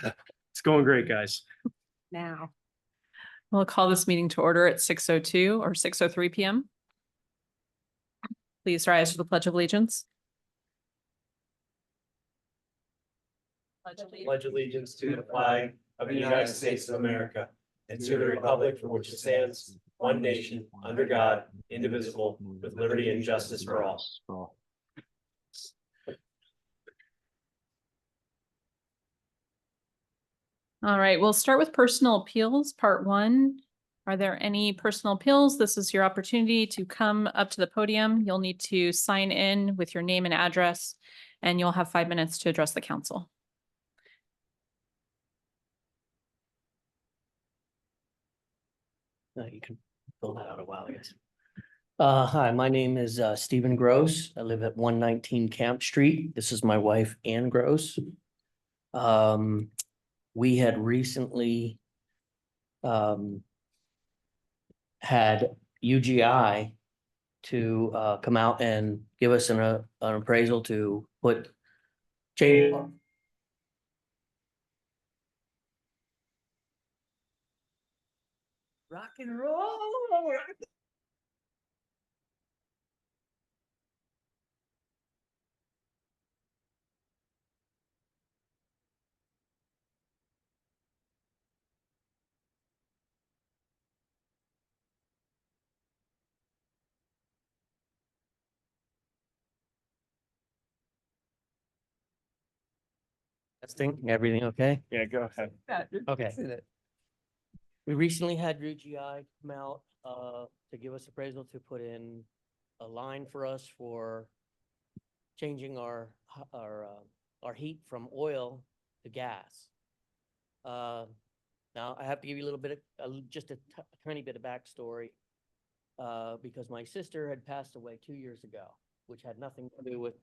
It's going great, guys. Now. We'll call this meeting to order at 6:02 or 6:03 p.m. Please rise for the Pledge of Allegiance. Pledge allegiance to the flag of the United States of America and to the republic for which it stands, one nation, under God, indivisible, with liberty and justice for all. All right, we'll start with personal appeals, part 1. Are there any personal appeals? This is your opportunity to come up to the podium. You'll need to sign in with your name and address, and you'll have 5 minutes to address the council. You can fill that out a while, guys. Hi, my name is Stephen Gross. I live at 119 Camp Street. This is my wife, Ann Gross. We had recently had UGI to come out and give us an appraisal to change. Rock and roll. Testing, everything okay? Yeah, go ahead. Okay. We recently had UGI come out to give us appraisal to put in a line for us for changing our heat from oil to gas. Now I have to give you a little bit of just a tiny bit of backstory because my sister had passed away 2 years ago, which had nothing to do with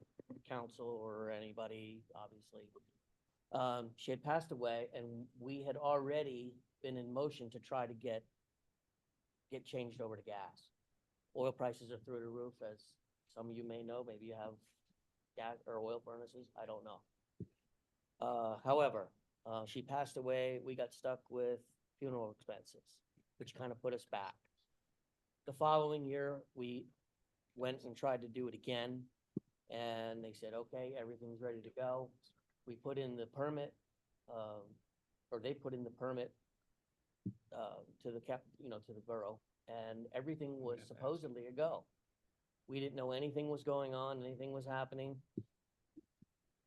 council or anybody, obviously. She had passed away, and we had already been in motion to try to get changed over to gas. Oil prices are through the roof, as some of you may know. Maybe you have gas or oil furnaces. I don't know. However, she passed away. We got stuck with funeral expenses, which kind of put us back. The following year, we went and tried to do it again, and they said, okay, everything's ready to go. We put in the permit, or they put in the permit to the borough, and everything was supposedly a go. We didn't know anything was going on, anything was happening.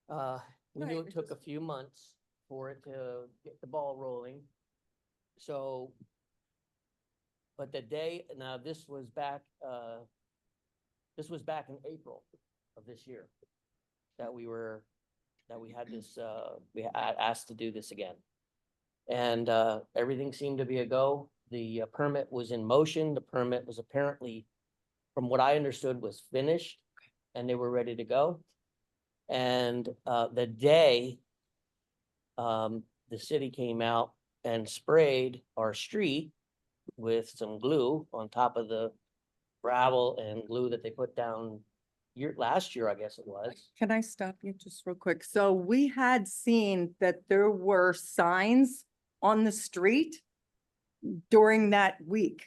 We knew it took a few months for it to get the ball rolling. So, but the day, now this was back in April of this year that we had this, we asked to do this again. And everything seemed to be a go. The permit was in motion. The permit was apparently, from what I understood, was finished and they were ready to go. And the day the city came out and sprayed our street with some glue on top of the gravel and glue that they put down last year, I guess it was. Can I stop you just real quick? So we had seen that there were signs on the street during that week.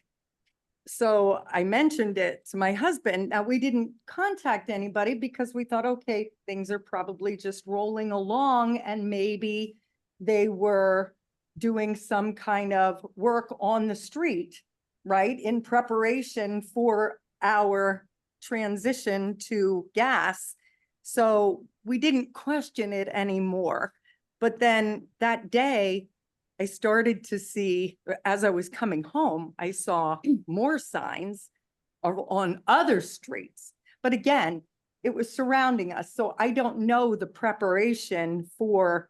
So I mentioned it to my husband. Now, we didn't contact anybody because we thought, okay, things are probably just rolling along and maybe they were doing some kind of work on the street, right? In preparation for our transition to gas. So we didn't question it anymore. But then that day, I started to see, as I was coming home, I saw more signs on other streets. But again, it was surrounding us. So I don't know the preparation for,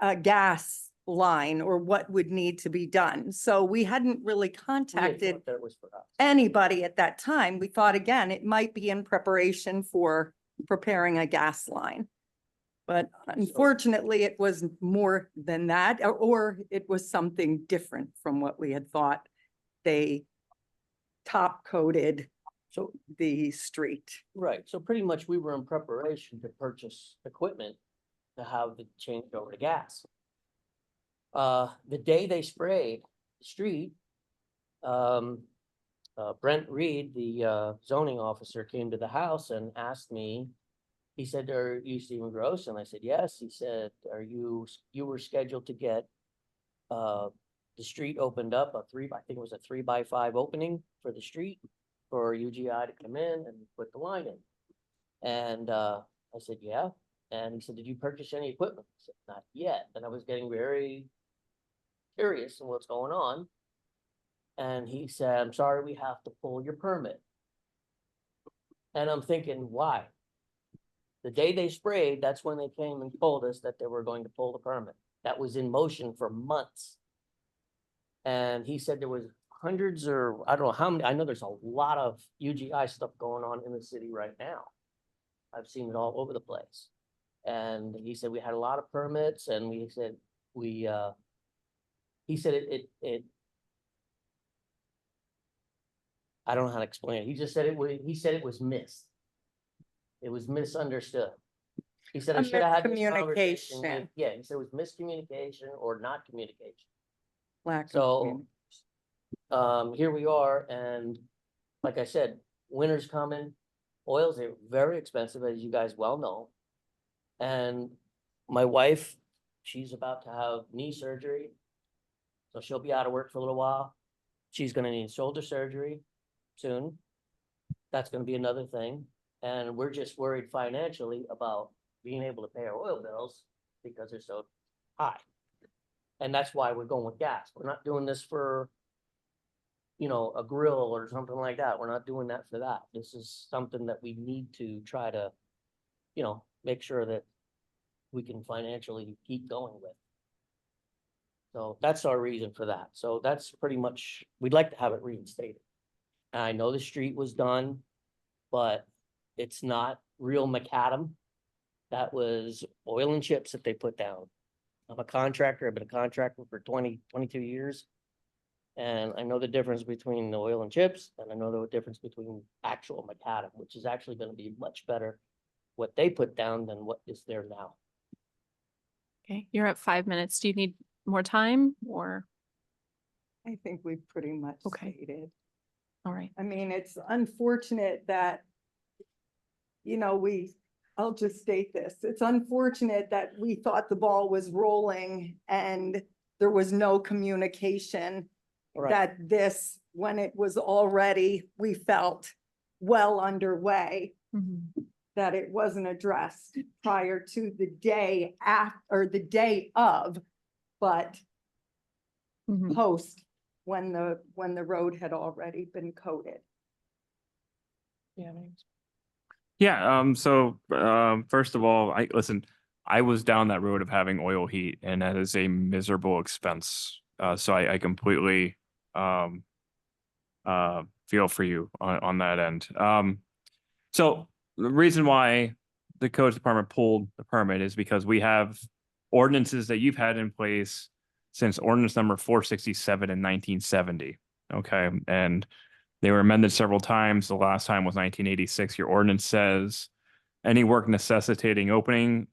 a gas line or what would need to be done. So we hadn't really contacted That was for us. anybody at that time. We thought, again, it might be in preparation for preparing a gas line. But unfortunately, it was more than that, or it was something different from what we had thought. They top coated the street. Right, so pretty much we were in preparation to purchase equipment to have the change over to gas. The day they sprayed the street, Brent Reed, the zoning officer, came to the house and asked me, he said, "Are you Stephen Gross?" And I said, "Yes." He said, you were scheduled to get the street opened up, I think it was a 3x5 opening for the street for UGI to come in and put the line in. And I said, "Yeah." And he said, "Did you purchase any equipment?" I said, "Not yet." And I was getting very curious on what's going on. And he said, "I'm sorry, we have to pull your permit." And I'm thinking, why? The day they sprayed, that's when they came and told us that they were going to pull the permit. That was in motion for months. And he said there was hundreds, or I don't know how many, I know there's a lot of UGI stuff going on in the city right now. I've seen it all over the place. And he said we had a lot of permits, and he said I don't know how to explain it. He just said it was missed. It was misunderstood. He said I A should have had this conversation miscommunication. with, yeah, he said it was miscommunication or not communication. Lack of So, communication. here we are, and like I said, winter's coming. Oils are very expensive, as you guys well know. And my wife, she's about to have knee surgery, so she'll be out of work for a little while. She's gonna need shoulder surgery soon. That's gonna be another thing. And we're just worried financially about being able to pay our oil bills because they're so high. And that's why we're going with gas. We're not doing this for, a grill or something like that. We're not doing that for that. This is something that we need to try to, make sure that we can financially keep going with. So that's our reason for that. So that's pretty much, we'd like to have it reinstated. And I know the street was done, but it's not real macadam. That was oil and chips that they put down. I'm a contractor. I've been a contractor for 22 years. And I know the difference between the oil and chips, and I know the difference between actual macadam, which is actually going to be much better what they put down than what is there now. Okay, you're at 5 minutes. Do you need more time or? I think we've pretty much Okay. stated. All right. I mean, it's unfortunate that, I'll just state this. It's unfortunate that we thought the ball was rolling and there was no communication. Right. That this, when it was already, we felt well underway, that it wasn't addressed prior to the day after, or the day of, but Mhm. post when the road had already been coated. Yeah, first of all, I was down that road of having oil heat, and that is a miserable expense. So I completely feel for you on that end. So the reason why the codes department pulled the permit is because we have ordinances that you've had in place since ordinance number 467 in 1970. Okay, and they were amended several times. The last time was 1986. Your ordinance says any work necessitating opening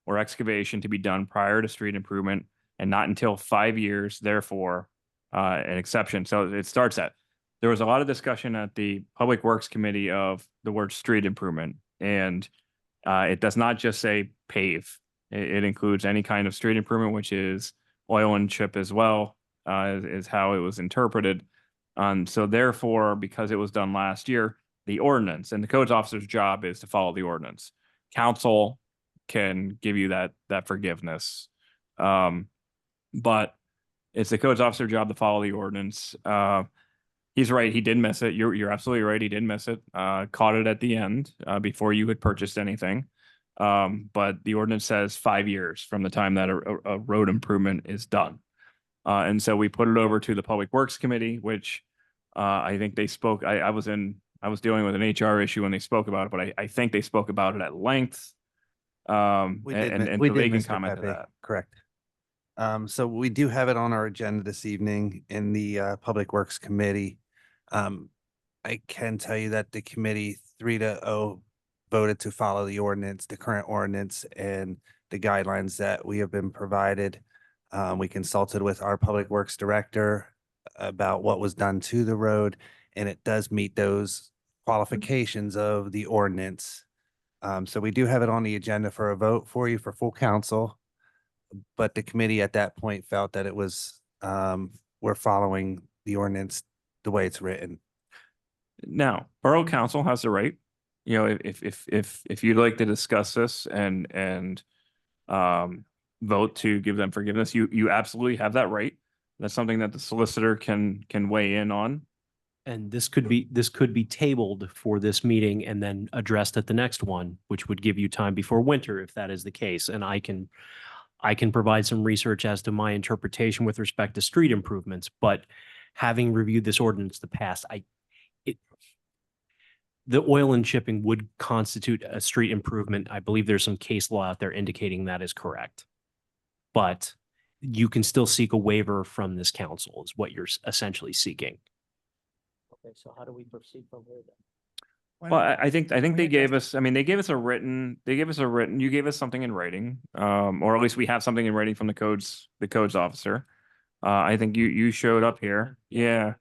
or excavation to be done prior to street improvement and not until 5 years, therefore, an exception. So it starts at, there was a lot of discussion at the Public Works Committee of the word street improvement. And it does not just say pave. It includes any kind of street improvement, which is oil and chip as well, is how it was interpreted. So therefore, because it was done last year, the ordinance and the codes officer's job is to follow the ordinance. Council can give you that forgiveness. But it's the codes officer job to follow the ordinance. He's right. He did miss it. You're absolutely right. He did miss it. Caught it at the end before you had purchased anything. But the ordinance says 5 years from the time that a road improvement is done. And so we put it over to the Public Works Committee, which I think they spoke. I was dealing with an HR issue when they spoke about it, but I think they spoke about it at length. We did, and we so did, they can Mr. comment to Pepe, that. correct. So we do have it on our agenda this evening in the Public Works Committee. I can tell you that the committee 3-0 voted to follow the ordinance, the current ordinance, and the guidelines that we have been provided. We consulted with our Public Works Director about what was done to the road, and it does meet those qualifications of the ordinance. So we do have it on the agenda for a vote for you for full council. But the committee at that point felt that it was, we're following the ordinance the way it's written. Now, Borough Council has the right, you know, if you'd like to discuss this and vote to give them forgiveness, you absolutely have that right. That's something that the solicitor can weigh in on. And this could be tabled for this meeting and then addressed at the next one, which would give you time before winter if that is the case. And I can provide some research as to my interpretation with respect to street improvements, but having reviewed this ordinance in the past, the oil and shipping would constitute a street improvement. I believe there's some case law out there indicating that is correct. But you can still seek a waiver from this council is what you're essentially seeking. Okay, so how do we proceed from here then? Well, I think they gave us, I mean, you gave us something in writing, or at least we have something in writing from the codes officer. I think you showed up here. Yeah.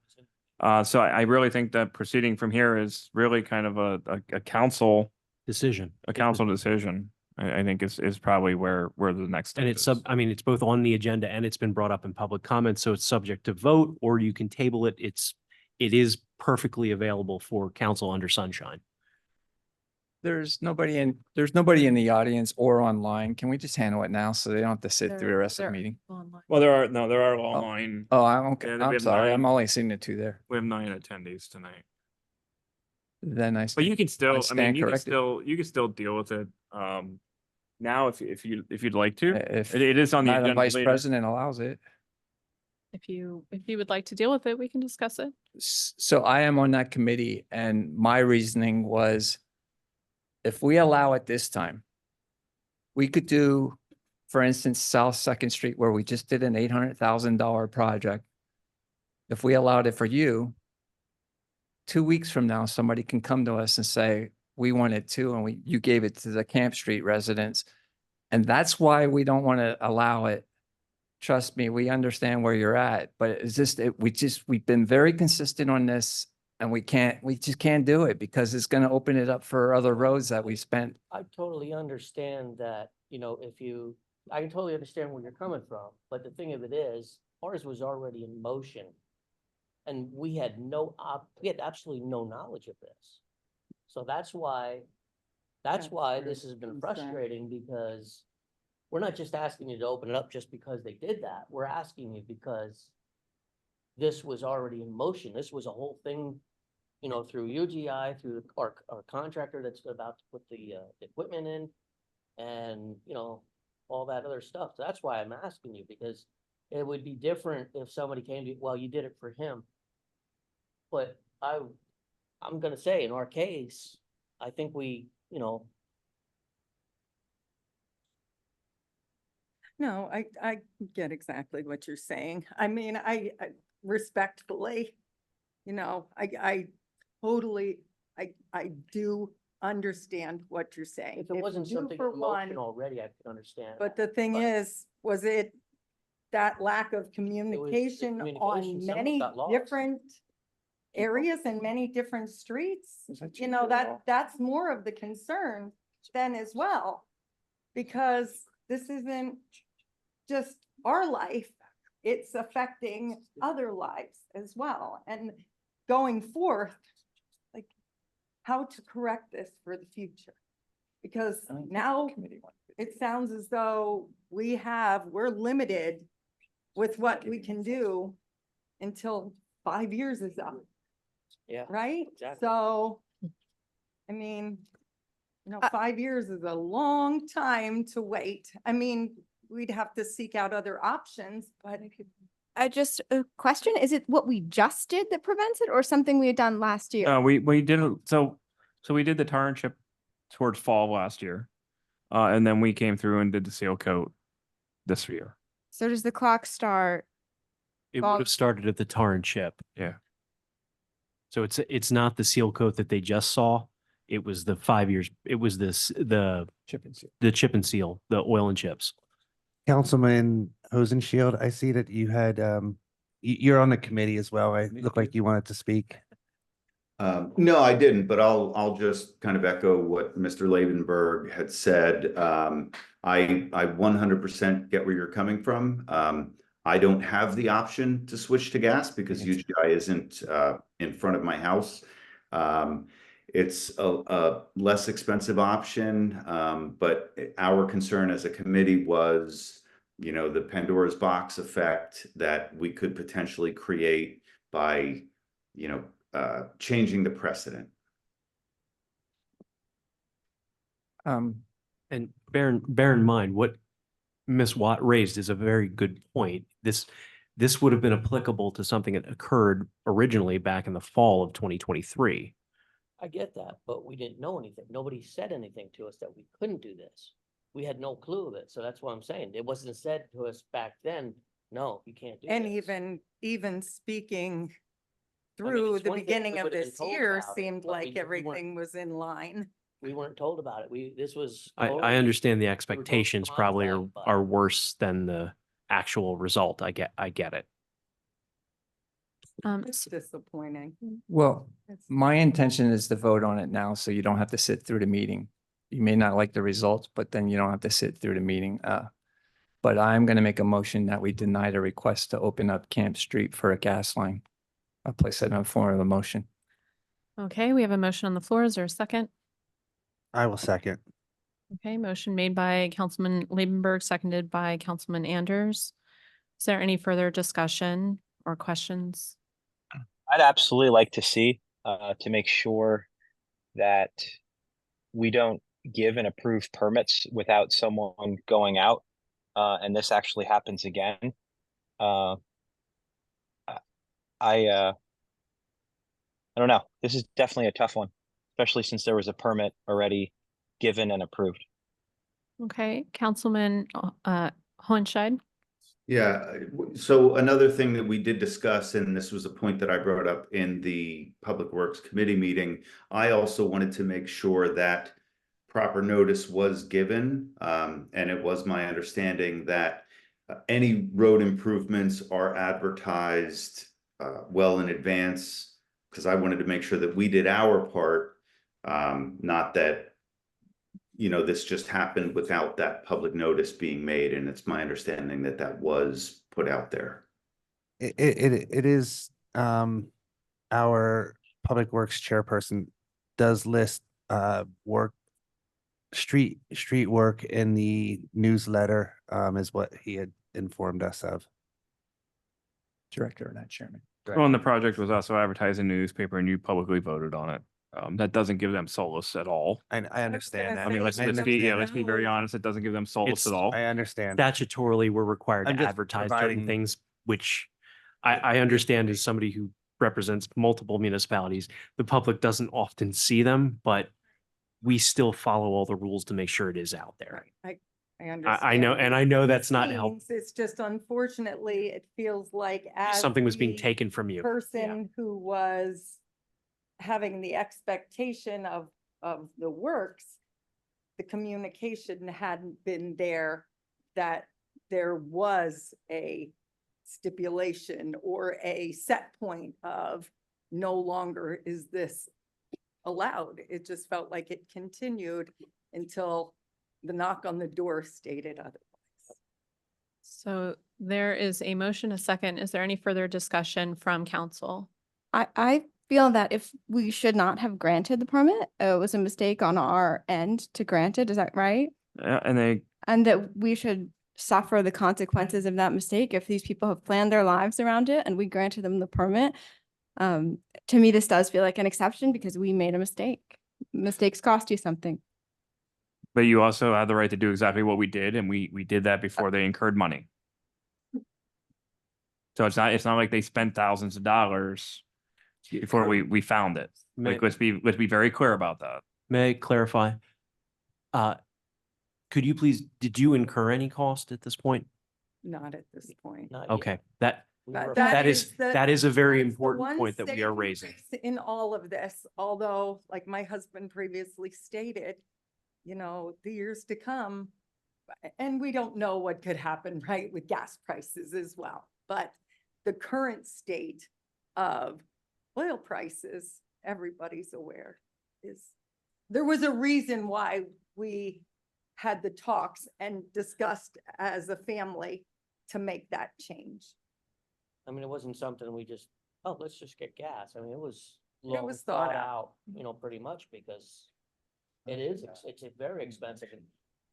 So I really think that proceeding from here is really kind of a council Decision. decision. I think is probably where the next step And it's is. I mean, it's both on the agenda and it's been brought up in public comment, so it's subject to vote, or you can table it. It is perfectly available for council under sunshine. There's nobody in the audience or online. Can we just handle it now so they don't have to sit through the rest of the meeting? Well, there are online. Oh, I'm okay. Yeah, we I'm have sorry. 9. I'm only seeing the 2 there. We have 9 attendees tonight. Then I. But you can still, I mean, stand corrected. you can still deal with it. Now if you'd like to, If it is on the Madam agenda Vice later. President allows it. If you would like to deal with it, we can discuss it. So I am on that committee and my reasoning was if we allow it this time, we could do, for instance, South Second Street where we just did an $800,000 project. If we allowed it for you, 2 weeks from now, somebody can come to us and say, we want it too, and you gave it to the Camp Street residents. And that's why we don't want to allow it. Trust me, we understand where you're at, but it's just, we've been very consistent on this and we just can't do it because it's going to open it up for other roads that we spent. I totally understand that, I can totally understand where you're coming from, but the thing of it is, ours was already in motion. And we had absolutely no knowledge of this. So that's why That's this has been Exactly. frustrating because we're not just asking you to open it up just because they did that. We're asking you because this was already in motion. This was a whole thing, through UGI, through our contractor that's about to put the equipment in and, all that other stuff. So that's why I'm asking you, because it would be different if somebody came to you, well, you did it for him. But I'm gonna say in our case, I think we, No, I get exactly what you're saying. I mean, I respectfully, I totally, I do understand what you're saying. if it wasn't you, something for in one, motion already, I could understand. But the thing but- is, was it that lack of communication on communication, some of it many got lost. different areas and many different streets? Was that You you, know, Carol? that's more of the concern then as well. Because this isn't just our life, it's affecting other lives as well. And going forth, like, how to correct this for the future? Because I don't think the now committee wanted to it sounds as though we're limited with what we can do until 5 years is up, Yeah. right? Exactly. So, I mean, 5 years is a long time to wait. I mean, we'd have to seek out other options, but Just a question, is it what we just did that prevents it or something we had done last year? We did, so we did the tar and chip towards fall last year. And then we came through and did the seal coat this year. So does the clock start? It Well- would have started at the tar and chip. Yeah. So it's not the seal coat that they just saw. It was the 5 years, it was the Chip and seal. chip and seal, the oil and chips. Councilman Hosenshield, I see that you had, you're on the committee as well. I look like you wanted to speak. No, I didn't, but I'll just kind of echo what Mr. Lavenberg had said. I 100% get where you're coming from. I don't have the option to switch to gas because UGI isn't in front of my house. It's a less expensive option, but our concern as a committee was, you know, the Pandora's box effect that we could potentially create by, you know, changing the precedent. And bear in mind, what Ms. Watt raised is a very good point. This would have been applicable to something that occurred originally back in the fall of 2023. I get that, but we didn't know anything. Nobody said anything to us that we couldn't do this. We had no clue of it. So that's what I'm saying. It wasn't said to us back then, no, you can't do And this. even speaking I mean, through it's the one thing beginning we of would've been this told year about it, seemed but we like weren't- everything was in line. We weren't told about it. This was. I totally- understand the told to expectations come probably outside, but- are worse than the actual result. I get it. It's disappointing. Well, It's- my intention is to vote on it now, so you don't have to sit through the meeting. You may not like the results, but then you don't have to sit through the meeting. But I'm going to make a motion that we deny the request to open up Camp Street for a gas line. I'll place that in the form of a motion. Okay, we have a motion on the floor. Is there a second? I will second. Okay, motion made by Councilman Liebenberg, seconded by Councilman Anders. Is there any further discussion or questions? I'd absolutely like to see, to make sure that we don't give and approve permits without someone going out, and this actually happens again. I don't know. This is definitely a tough one, especially since there was a permit already given and approved. Okay, Councilman Hohenscheid. Yeah, so another thing that we did discuss, and this was a point that I brought up in the Public Works Committee meeting, I also wanted to make sure that proper notice was given. And it was my understanding that any road improvements are advertised well in advance, because I wanted to make sure that we did our part, not that, you know, this just happened without that public notice being made, and it's my understanding that that was put out there. It is, our Public Works chairperson does list, street work in the newsletter, is what he had informed us of. Director, not chairman. Well, and the project was also advertised in the newspaper and you publicly voted on it. That doesn't give them solace at all. I understand that. I mean, let's I be, understand let's be that. very honest, it doesn't give them solace It's- at all. I understand. Statutorily, we're required I'm to just advertise providing- certain things, which I understand as somebody who represents multiple municipalities. The public doesn't often see them, but we still follow all the rules to make sure it is out there. I understand. I know, what and it I know that's not means. helpful. It's just unfortunately, it feels like as Something was being the taken from you. person who was having the expectation of the works, the communication hadn't been there that there was a stipulation or a set point of no longer is this allowed. It just felt like it continued until the knock on the door stated otherwise. So there is a motion, a second. Is there any further discussion from council? I feel that if we should not have granted the permit, it was a mistake on our end to grant it. Is that right? And they, And that we should suffer the consequences of that mistake if these people have planned their lives around it and we granted them the permit. To me, this does feel like an exception because we made a mistake. Mistakes cost you something. but you also had the right to do exactly what we did, and we did that before they incurred money. So it's not like they spent thousands of dollars before we found it. Like, let's be very clear about that. May I clarify? Could you please, did you incur any cost at this point? Not at this point. Not yet. Okay, We But were- That is, the- that is a very that's the important one point that we are saving raising. grace in all of this, although, like my husband previously stated, the years to come, and we don't know what could happen, right, with gas prices as well. But the current state of oil prices, everybody's aware, there was a reason why we had the talks and discussed as a family to make that change. I mean, it wasn't something we just, oh, let's just get gas. I mean, it was It long was thought thought out. out, pretty much because it is, it's a very expensive. And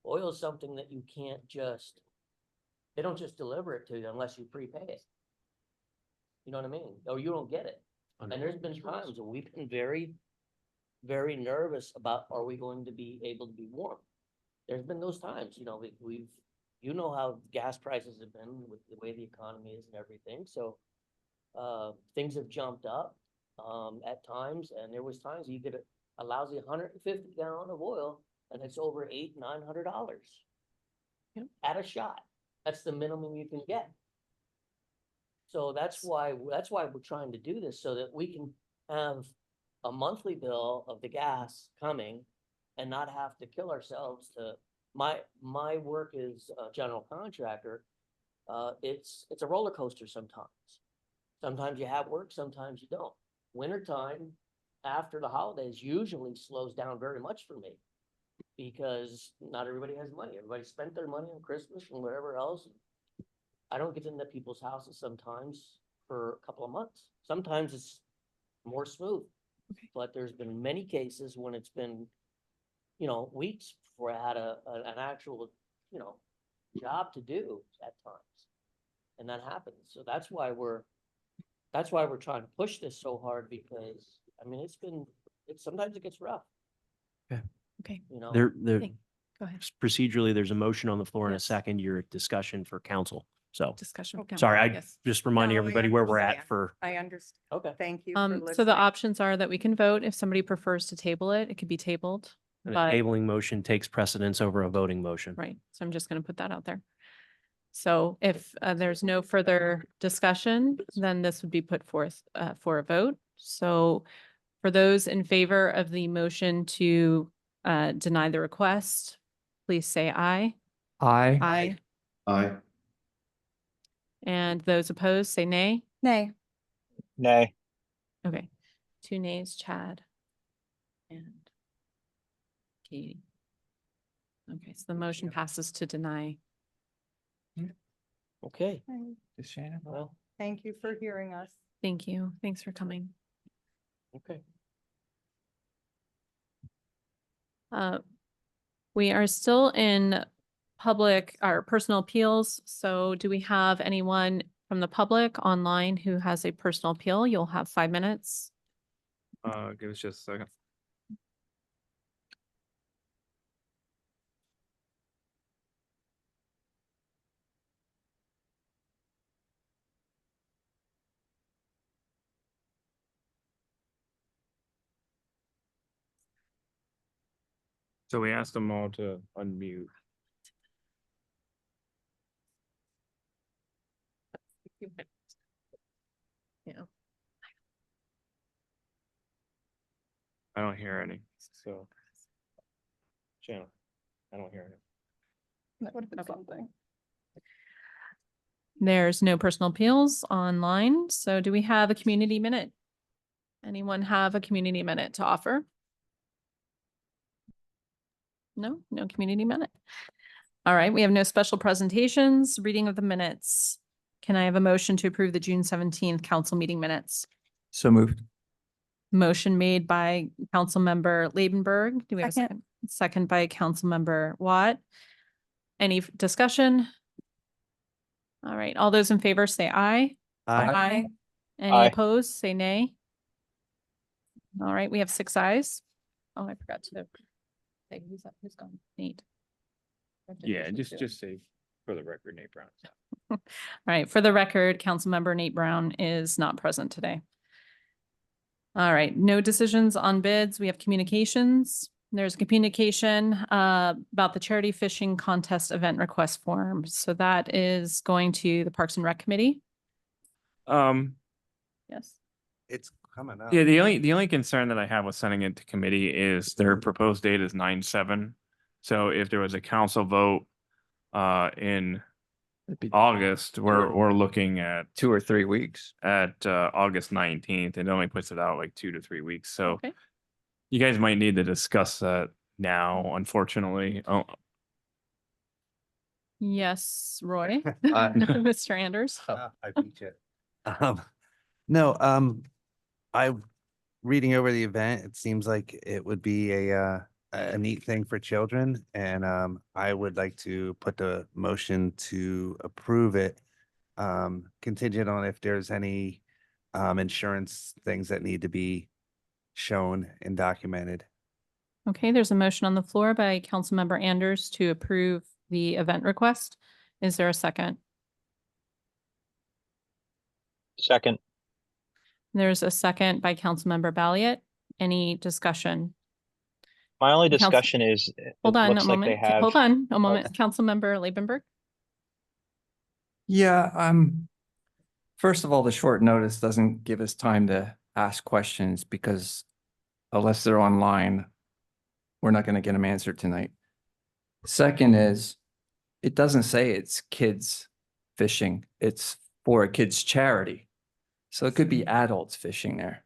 oil is something that you can't just, they don't just deliver it to you unless you prepay it. You know what I mean? Or you don't get it. And there's been times when we've been very, very nervous about, are we going to be able to be warm? There's been those times, we've, how gas prices have been with the way the economy is and everything, so things have jumped up at times, and there was times you get a lousy 150 gallon of oil and it's over $800-900 at a shot. That's the minimum you can get. So that's why we're trying to do this, so that we can have a monthly bill of the gas coming and not have to kill ourselves to, my work is a general contractor. It's a roller coaster sometimes. Sometimes you have work, sometimes you don't. Wintertime after the holidays usually slows down very much for me because not everybody has money. Everybody spent their money on Christmas and whatever else. I don't get into people's houses sometimes for a couple of months. Sometimes it's more smooth. Okay. But there's been many cases when it's been, weeks before I had an actual, job to do at times. And that happens. So that's why we're trying to push this so hard, because I mean, sometimes it gets rough. Okay, There, Thank- go ahead. procedurally, there's a motion on the floor and a Yes. second, your discussion for council. So, Discussion. Okay. sorry, I Yes. just reminding No, I everybody where we're at understand. for, I understand. Okay. Thank you for So the listening. options are that we can vote. If somebody prefers to table it, it could be tabled. and a But, tabling motion takes precedence over a voting motion. right, so I'm just gonna put that out there. So if there's no further discussion, then this would be put forth for a vote. So for those in favor of the motion to deny the request, please say aye. Aye. Aye. And those opposed, say nay. Nay. Nay. Okay, 2 nays, Chad and Katie. Okay, so the motion passes to deny. Okay. Does Shannon? Well, Thank you for hearing us. Thank you. Thanks for coming. okay. We are still in public, our personal appeals. So do we have anyone from the public online who has a personal appeal? You'll have 5 minutes. Give us just a second. So we asked them all to unmute. Yeah. I don't hear any, so. Channel, I don't hear any. That would have been something. There's no personal appeals online. So do we have a community minute? Anyone have a community minute to offer? No community minute. All right, we have no special presentations, reading of the minutes. Can I have a motion to approve the June 17th council meeting minutes? So moved. Motion made by Councilmember Labenberg. Do we have a Second. second? Second by Councilmember Watt. Any discussion? All right, all those in favor say aye. Aye. Any Aye. opposed, say nay. All right, we have 6 ayes. Oh, I forgot to. Say, who's gone? Nate. Yeah, just say for the record, Nate Brown. All right, for the record, Councilmember Nate Brown is not present today. All right, no decisions on bids. We have communications. There's communication about the charity fishing contest event request form. So that is going to the Parks and Rec Committee. Yes. It's coming up. Yeah, the only concern that I have with sending it to committee is their proposed date is 9/7. So if there was a council vote in It'd be August, we're looking at 2 or 3 weeks. August 19th. It only puts it out like 2 to 3 weeks. So Okay. you guys might need to discuss that now, unfortunately. Oh, Yes, Roy. Uh, Mr. Anders. I beat you. No, I, reading over the event, it seems like it would be a neat thing for children. And, I would like to put the motion to approve it, contingent on if there's any, insurance things that need to be shown and documented. Okay, there's a motion on the floor by Councilmember Anders to approve the event request. Is there a second? Second. There's a second by Councilmember Balliet. Any discussion? My only Council- discussion is, Hold it on a looks like they moment. have. Hold on a moment. Councilmember Labenberg. Yeah, first of all, the short notice doesn't give us time to ask questions because unless they're online, we're not going to get them answered tonight. Second is, it doesn't say it's kids fishing. It's for a kids charity. So it could be adults fishing there.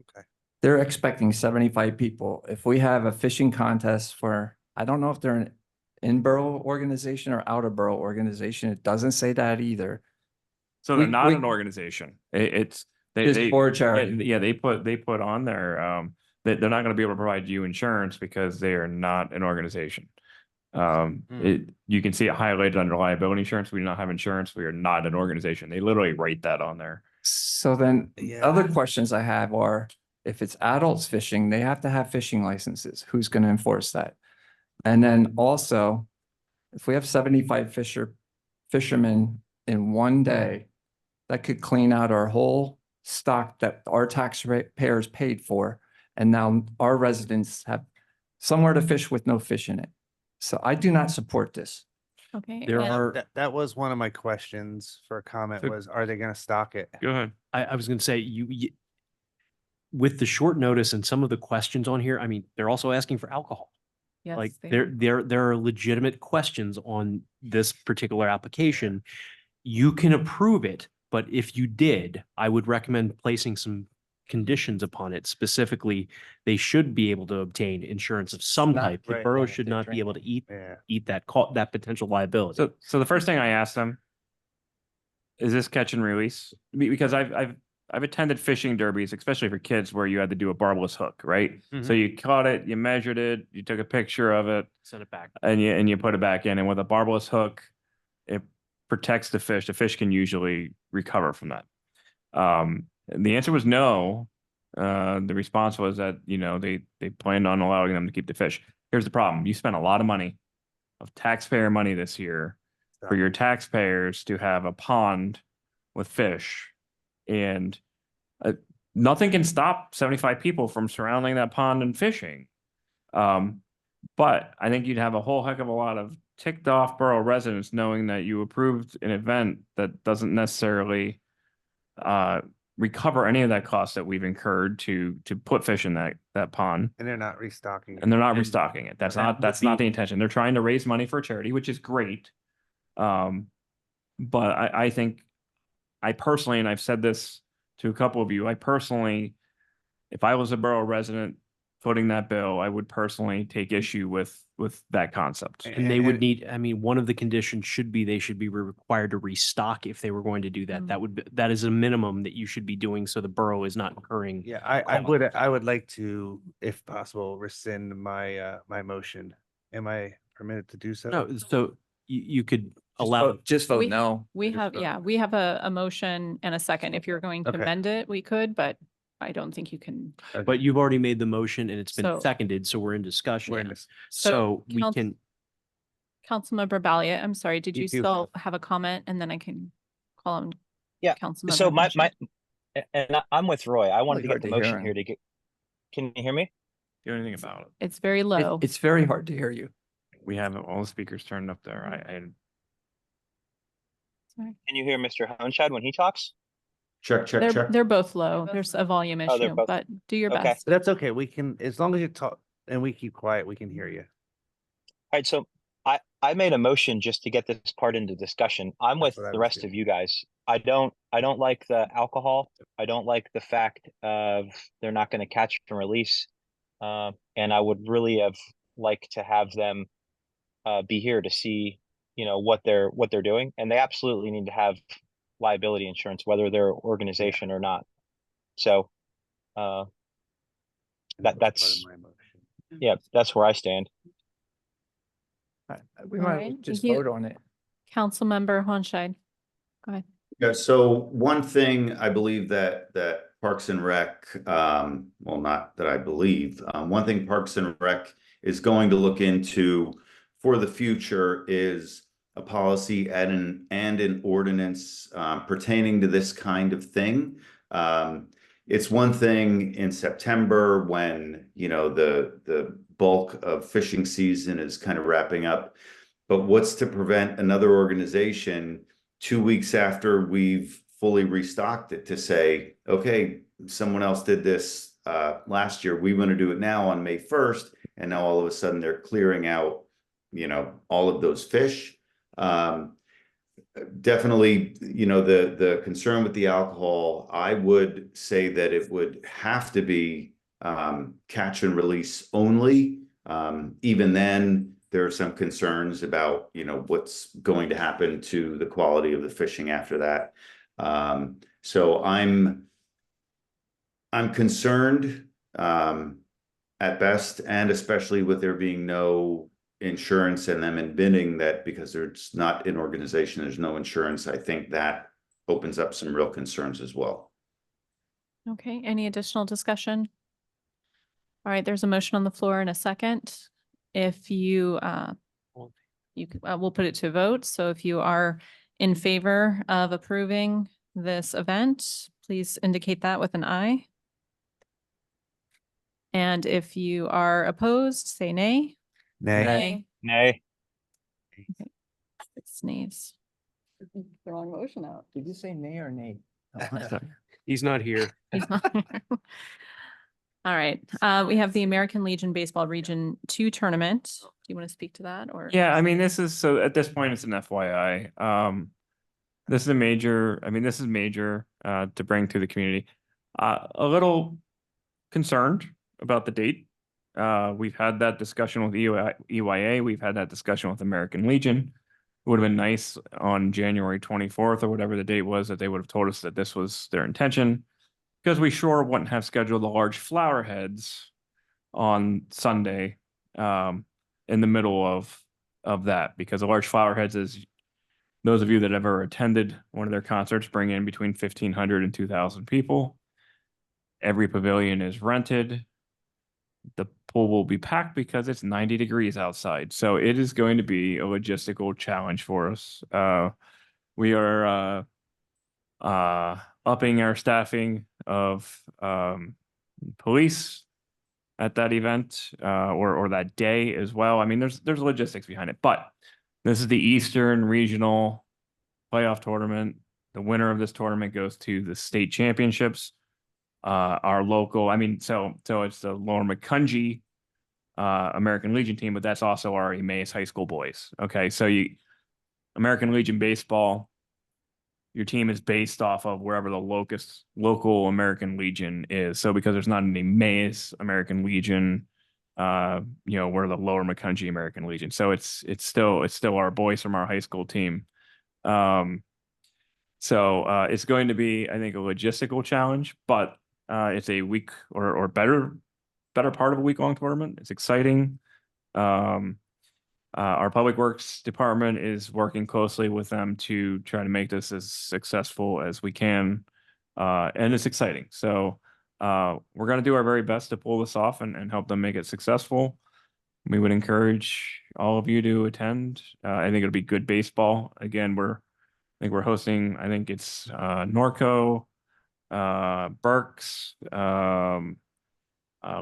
Okay. They're expecting 75 people. If we have a fishing contest for, I don't know if they're an in-borough organization or out-of-borough organization. It doesn't say that either. so they're We- not we- an organization. It's Just they for yeah, charity. yeah, they put on there that they're not going to be able to provide you insurance because they are not an organization. You can see it highlighted under liability insurance. We do not have insurance. We are not an organization. They literally write that on there. So then Yeah. other questions I have are, if it's adults fishing, they have to have fishing licenses. Who's going to enforce that? And then also, if we have 75 fishermen in one day, that could clean out our whole stock that our taxpayers paid for. And now our residents have somewhere to fish with no fish in it. So I do not support this. Okay. There and- are, That was one of my questions for a comment So- was, are they gonna stock it? Go ahead. I was going to say with the short notice and some of the questions on here, I mean, they're also asking for alcohol. Yes, Like they there are legitimate questions on this particular application. You can approve it, but if you did, I would recommend placing some conditions upon it. Specifically, they should be able to obtain insurance of some Not type. The right, borough yeah, should they're not be able to Yeah. eat that that potential liability. So the first thing I asked them is this catch and release? Because I've attended fishing derbies, especially for kids, where you had to do a barbless hook, right? So you caught it, you measured it, you took a picture of it, Send it back. and you put it back in. And with a barbless hook, it protects the fish. The fish can usually recover from that. The answer was no. The response was that, they planned on allowing them to keep the fish. Here's the problem. You spent a lot of money, of taxpayer money this year, for your taxpayers to have a pond with fish. And nothing can stop 75 people from surrounding that pond and fishing. But I think you'd have a whole heck of a lot of ticked off borough residents knowing that you approved an event that doesn't necessarily recover any of that cost that we've incurred to put fish in that pond. And they're not restocking. And they're not And restocking it. That's that not would that's not be- the intention. They're trying to raise money for a charity, which is great. But I think I personally, and I've said this to a couple of you, if I was a borough resident footing that bill, I would personally take issue with that concept. And they would need, I mean, one of the conditions should be they should be required to restock if they were going to do that. That is a minimum that you should be doing so the borough is not incurring. Yeah, I would like to, if possible, rescind my, my motion. Am I permitted to do so? No, so you could allow, Just vote We- no. We Just have, vote. yeah, we have a motion and a second. If you're going to Okay. amend it, we could, but I don't think you can. but you've already made the motion and it's been So- seconded, so we're in discussion. We're in now. this- So we Council- can, Councilmember Balliet, I'm sorry, did You you do. still have a comment? And then I can call on. Yeah, Councilmember. So Hutchinson. I'm with Roy. I wanted Really to hard get the to hear motion him. here to get, can you hear me? Do anything about it. It's very low. It's very hard to hear you. We have all the speakers turned up there. Sorry. Can you hear Mr. Hohenscheid when he talks? Check, check, check. They're both low. There's a volume Oh, they're issue, both- but do your okay. best. That's okay. We can, as long as you talk and we keep quiet, we can hear you. All right, so I made a motion just to get this part into discussion. I'm with That's what I the was rest doing. of you guys. I don't like the alcohol. I don't like the fact of they're not going to catch and release. And I would really have liked to have them be here to see, what they're doing. And they absolutely need to have liability insurance, whether they're organization or not. So And that was part of that's my motion. yeah, that's where I stand. We All might right, just thank you. vote on it. Councilmember Hornscheid. Go ahead. Yeah, so one thing I believe that Parks and Rec, well, not that I believe, one thing Parks and Rec is going to look into for the future is a policy and an ordinance pertaining to this kind of thing. It's one thing in September when, the bulk of fishing season is kind of wrapping up. But what's to prevent another organization 2 weeks after we've fully restocked it to say, okay, someone else did this last year. We want to do it now on May 1st. And now all of a sudden they're clearing out, all of those fish. Definitely, the concern with the alcohol, I would say that it would have to be catch and release only. Even then, there are some concerns about, what's going to happen to the quality of the fishing after that. So I'm concerned at best, and especially with there being no insurance and them admitting that because there's not an organization, there's no insurance. I think that opens up some real concerns as well. Okay, any additional discussion? All right, there's a motion on the floor in a second. If you, we'll put it to vote. So if you are in favor of approving this event, please indicate that with an aye. And if you are opposed, say nay. Nay. Nay. Six nays. The wrong motion out. Did you say nay or nay? He's not here. He's not here. All right, we have the American Legion Baseball Region 2 tournament. Do you want to speak to that or? Yeah, I mean, this is, so at this point, it's an FYI. This is major to bring to the community. A little concerned about the date. We've had that discussion with EYA. We've had that discussion with American Legion. It would have been nice on January 24th or whatever the date was that they would have told us that this was their intention, because we sure wouldn't have scheduled the large flower heads on Sunday in the middle of that, because the large flower heads, is those of you that have ever attended one of their concerts, bring in between 1,500 and 2,000 people. Every pavilion is rented. The pool will be packed because it's 90 degrees outside. So it is going to be a logistical challenge for us. We are upping our staffing of police at that event or that day as well. I mean, there's logistics behind it, but this is the Eastern Regional Playoff Tournament. The winner of this tournament goes to the state championships. Our local, so it's the Lower Macungie American Legion team, but that's also our Emmaus High School boys. Okay, so American Legion baseball, your team is based off of wherever the local American Legion is. So because there's not an Emmaus American Legion, we're the Lower Macungie American Legion. So it's still our boys from our high school team. So it's going to be, I think, a logistical challenge, but it's a week or better part of a week-long tournament. It's exciting. Our Public Works Department is working closely with them to try to make this as successful as we can. And it's exciting. So we're going to do our very best to pull this off and help them make it successful. We would encourage all of you to attend. I think it'll be good baseball. Again, I think we're hosting, I think it's Norco, Berks,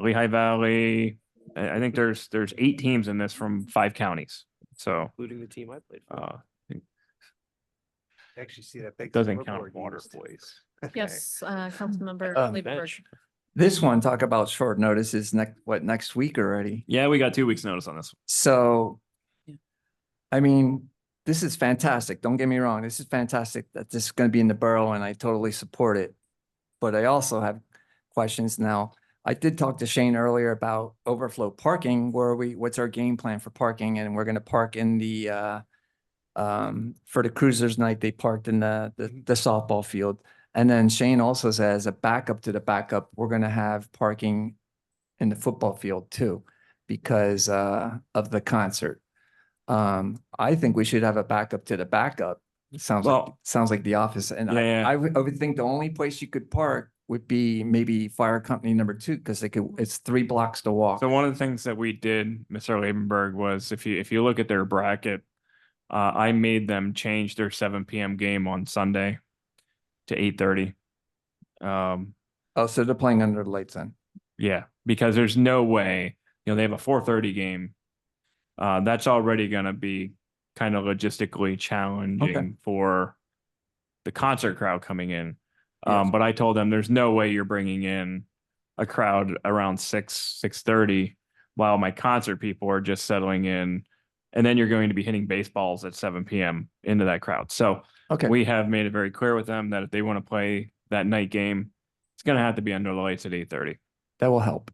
Lehigh Valley. I think there's 8 teams in this from 5 counties. So Including the team I played for. Actually see that big. Doesn't count scoreboard water, used. please. Yes, Councilmember Um, Lieberberg. This one, talk about short notice is next week already. Yeah, we got 2 weeks notice on this. So, I mean, this is fantastic. Don't get me wrong. This is fantastic that this is going to be in the borough and I totally support it. But I also have questions now. I did talk to Shane earlier about overflow parking. What's our game plan for parking? And we're going to park in the, for the cruisers night, they parked in the softball field. And then Shane also says a backup to the backup, we're going to have parking in the football field too, because, of the concert. I think we should have a backup to the backup. It sounds like the office. And Yeah. I would think the only place you could park would be maybe fire company number 2, because it's 3 blocks to walk. So one of the things that we did, Mr. Liebenberg, was if you look at their bracket, I made them change their 7 p.m. game on Sunday to 8:30. Oh, so they're playing under the lights then. Yeah, because there's no way, they have a 4:30 game. That's already going to be kind of logistically challenging for the concert crowd coming in. Yes. But I told them there's no way you're bringing in a crowd around 6:30 while my concert people are just settling in. And then you're going to be hitting baseballs at 7 p.m. into that crowd. So Okay. we have made it very clear with them that if they want to play that night game, it's going to have to be under the lights at 8:30. That will help.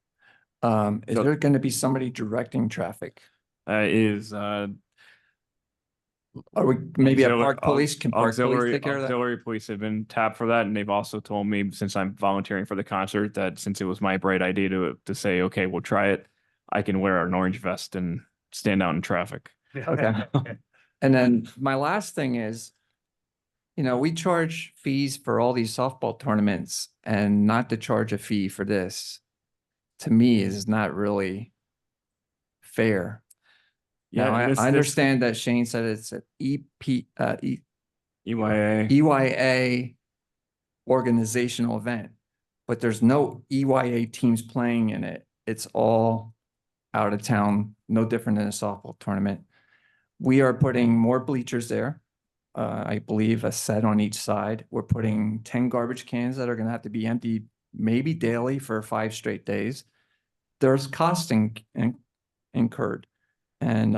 Is So- there going to be somebody directing traffic? Or maybe a park police can park police take care of that? Auxiliary police have been tapped for that, and they've also told me, since I'm volunteering for the concert, that since it was my bright idea to say, okay, we'll try it, I can wear an orange vest and stand out in traffic. Okay. And then my last thing is, we charge fees for all these softball tournaments, and not to charge a fee for this, to me, is not really fair. Now, I understand that Shane said it's an EYA. EYA organizational event, but there's no EYA teams playing in it. It's all out of town, no different than a softball tournament. We are putting more bleachers there. I believe a set on each side. We're putting 10 garbage cans that are going to have to be emptied maybe daily for 5 straight days. There's costing incurred. And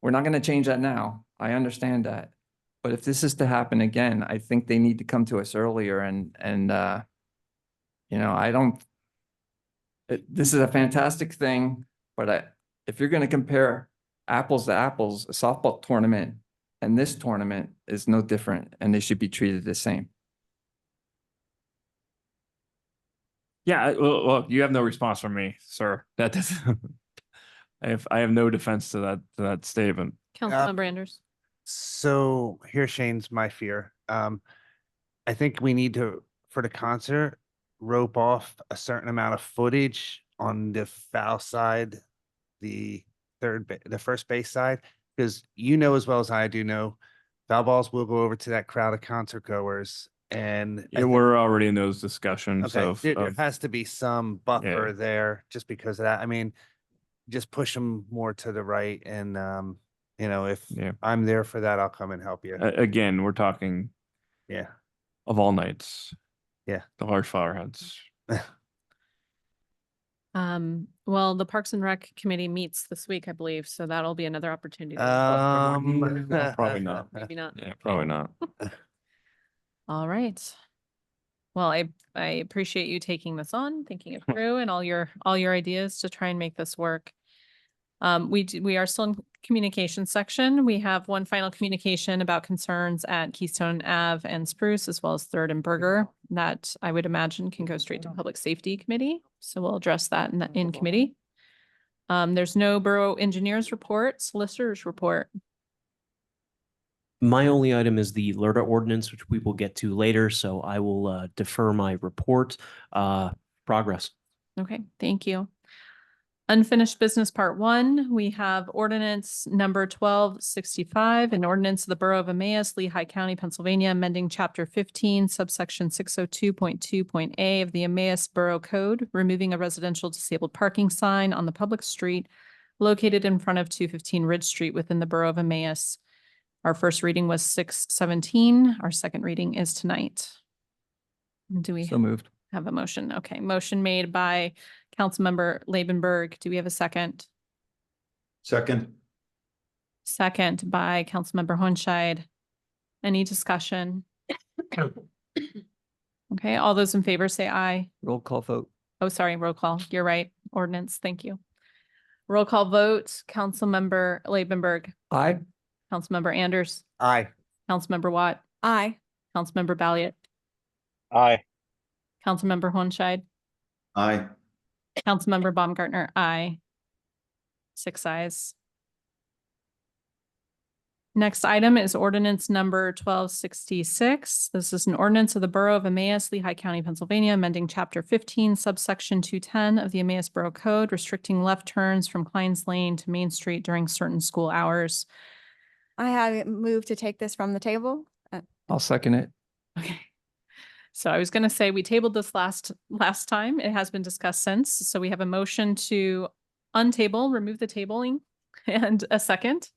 we're not going to change that now. I understand that. But if this is to happen again, I think they need to come to us earlier this is a fantastic thing, but if you're going to compare apples to apples, a softball tournament and this tournament is no different, and they should be treated the same. Yeah, well, you have no response from me, sir. That doesn't. I have no defense to that statement. Councilmember Anders. So here's Shane's my fear. I think we need to, for the concert, rope off a certain amount of footage on the foul side, the first base side, because as well as I do know, foul balls will go over to that crowd of concert goers. And Yeah, we're already in those discussions there has to be some buffer there just because of that. I mean, just push them more to the right, and if I'm there for that, I'll come and help you. Again, we're talking of all nights. Yeah. The large flower heads. Well, the Parks and Rec Committee meets this week, I believe, so that'll be another opportunity. Probably not. Maybe not. Yeah, probably not. All right. Well, I appreciate you taking this on, thinking it through, and all your ideas to try and make this work. We are still in communication section. We have one final communication about concerns at Keystone Ave and Spruce, as well as Third and Burger, that I would imagine can go straight to Public Safety Committee. So we'll address that in committee. There's no borough engineers report, solicitors report. My only item is the LERTA ordinance, which we will get to later, so I will defer my report. Progress. Okay, thank you. Unfinished business part 1, we have ordinance number 1265, an ordinance of the Borough of Emmaus, Lehigh County, Pennsylvania, amending chapter 15, subsection 602.2.a of the Emmaus Borough Code, removing a residential disabled parking sign on the public street located in front of 215 Ridge Street within the Borough of Emmaus, Our first reading was 6/17. Our second reading is tonight. Do we So moved. have a motion? Okay, motion made by Councilmember Labenberg. Do we have a second? Second. Second by Councilmember Hunscheid. Any discussion? Okay, all those in favor say aye. Roll call vote. Oh, sorry, roll call. You're right. Ordinance, thank you. Roll call vote, Councilmember Labenberg, Aye. Councilmember Anders, Aye. Councilmember Watt, Aye. Councilmember Balliet, Aye. Councilmember Hunscheid, Aye. Councilmember Baumgartner, aye. 6 ayes. Next item is ordinance number 1266. This is an ordinance of the Borough of Emmaus, Lehigh County, Pennsylvania, amending chapter 15, subsection 210 of the Emmaus Borough Code, restricting left turns from Kleins Lane to Main Street during certain school hours. I have moved to take this from the table. I'll second it. Okay. So I was going to say we tabled this last time. It has been discussed since. So we have a motion to untable, remove the tabling, and a second.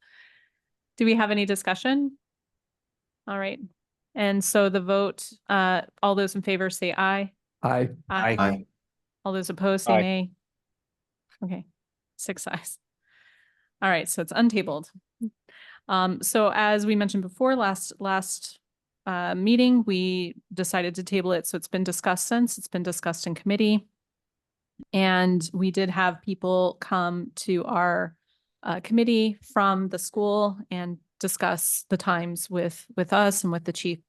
Do we have any discussion? All right. And so the vote, all those in favor say aye. Aye. Aye. All those opposed say Aye. nay. Okay, 6 ayes. All right, so it's untabled. So as we mentioned before, last meeting, we decided to table it. So it's been discussed since. It's been discussed in committee. And we did have people come to our committee from the school and discuss the times with us and with the chief.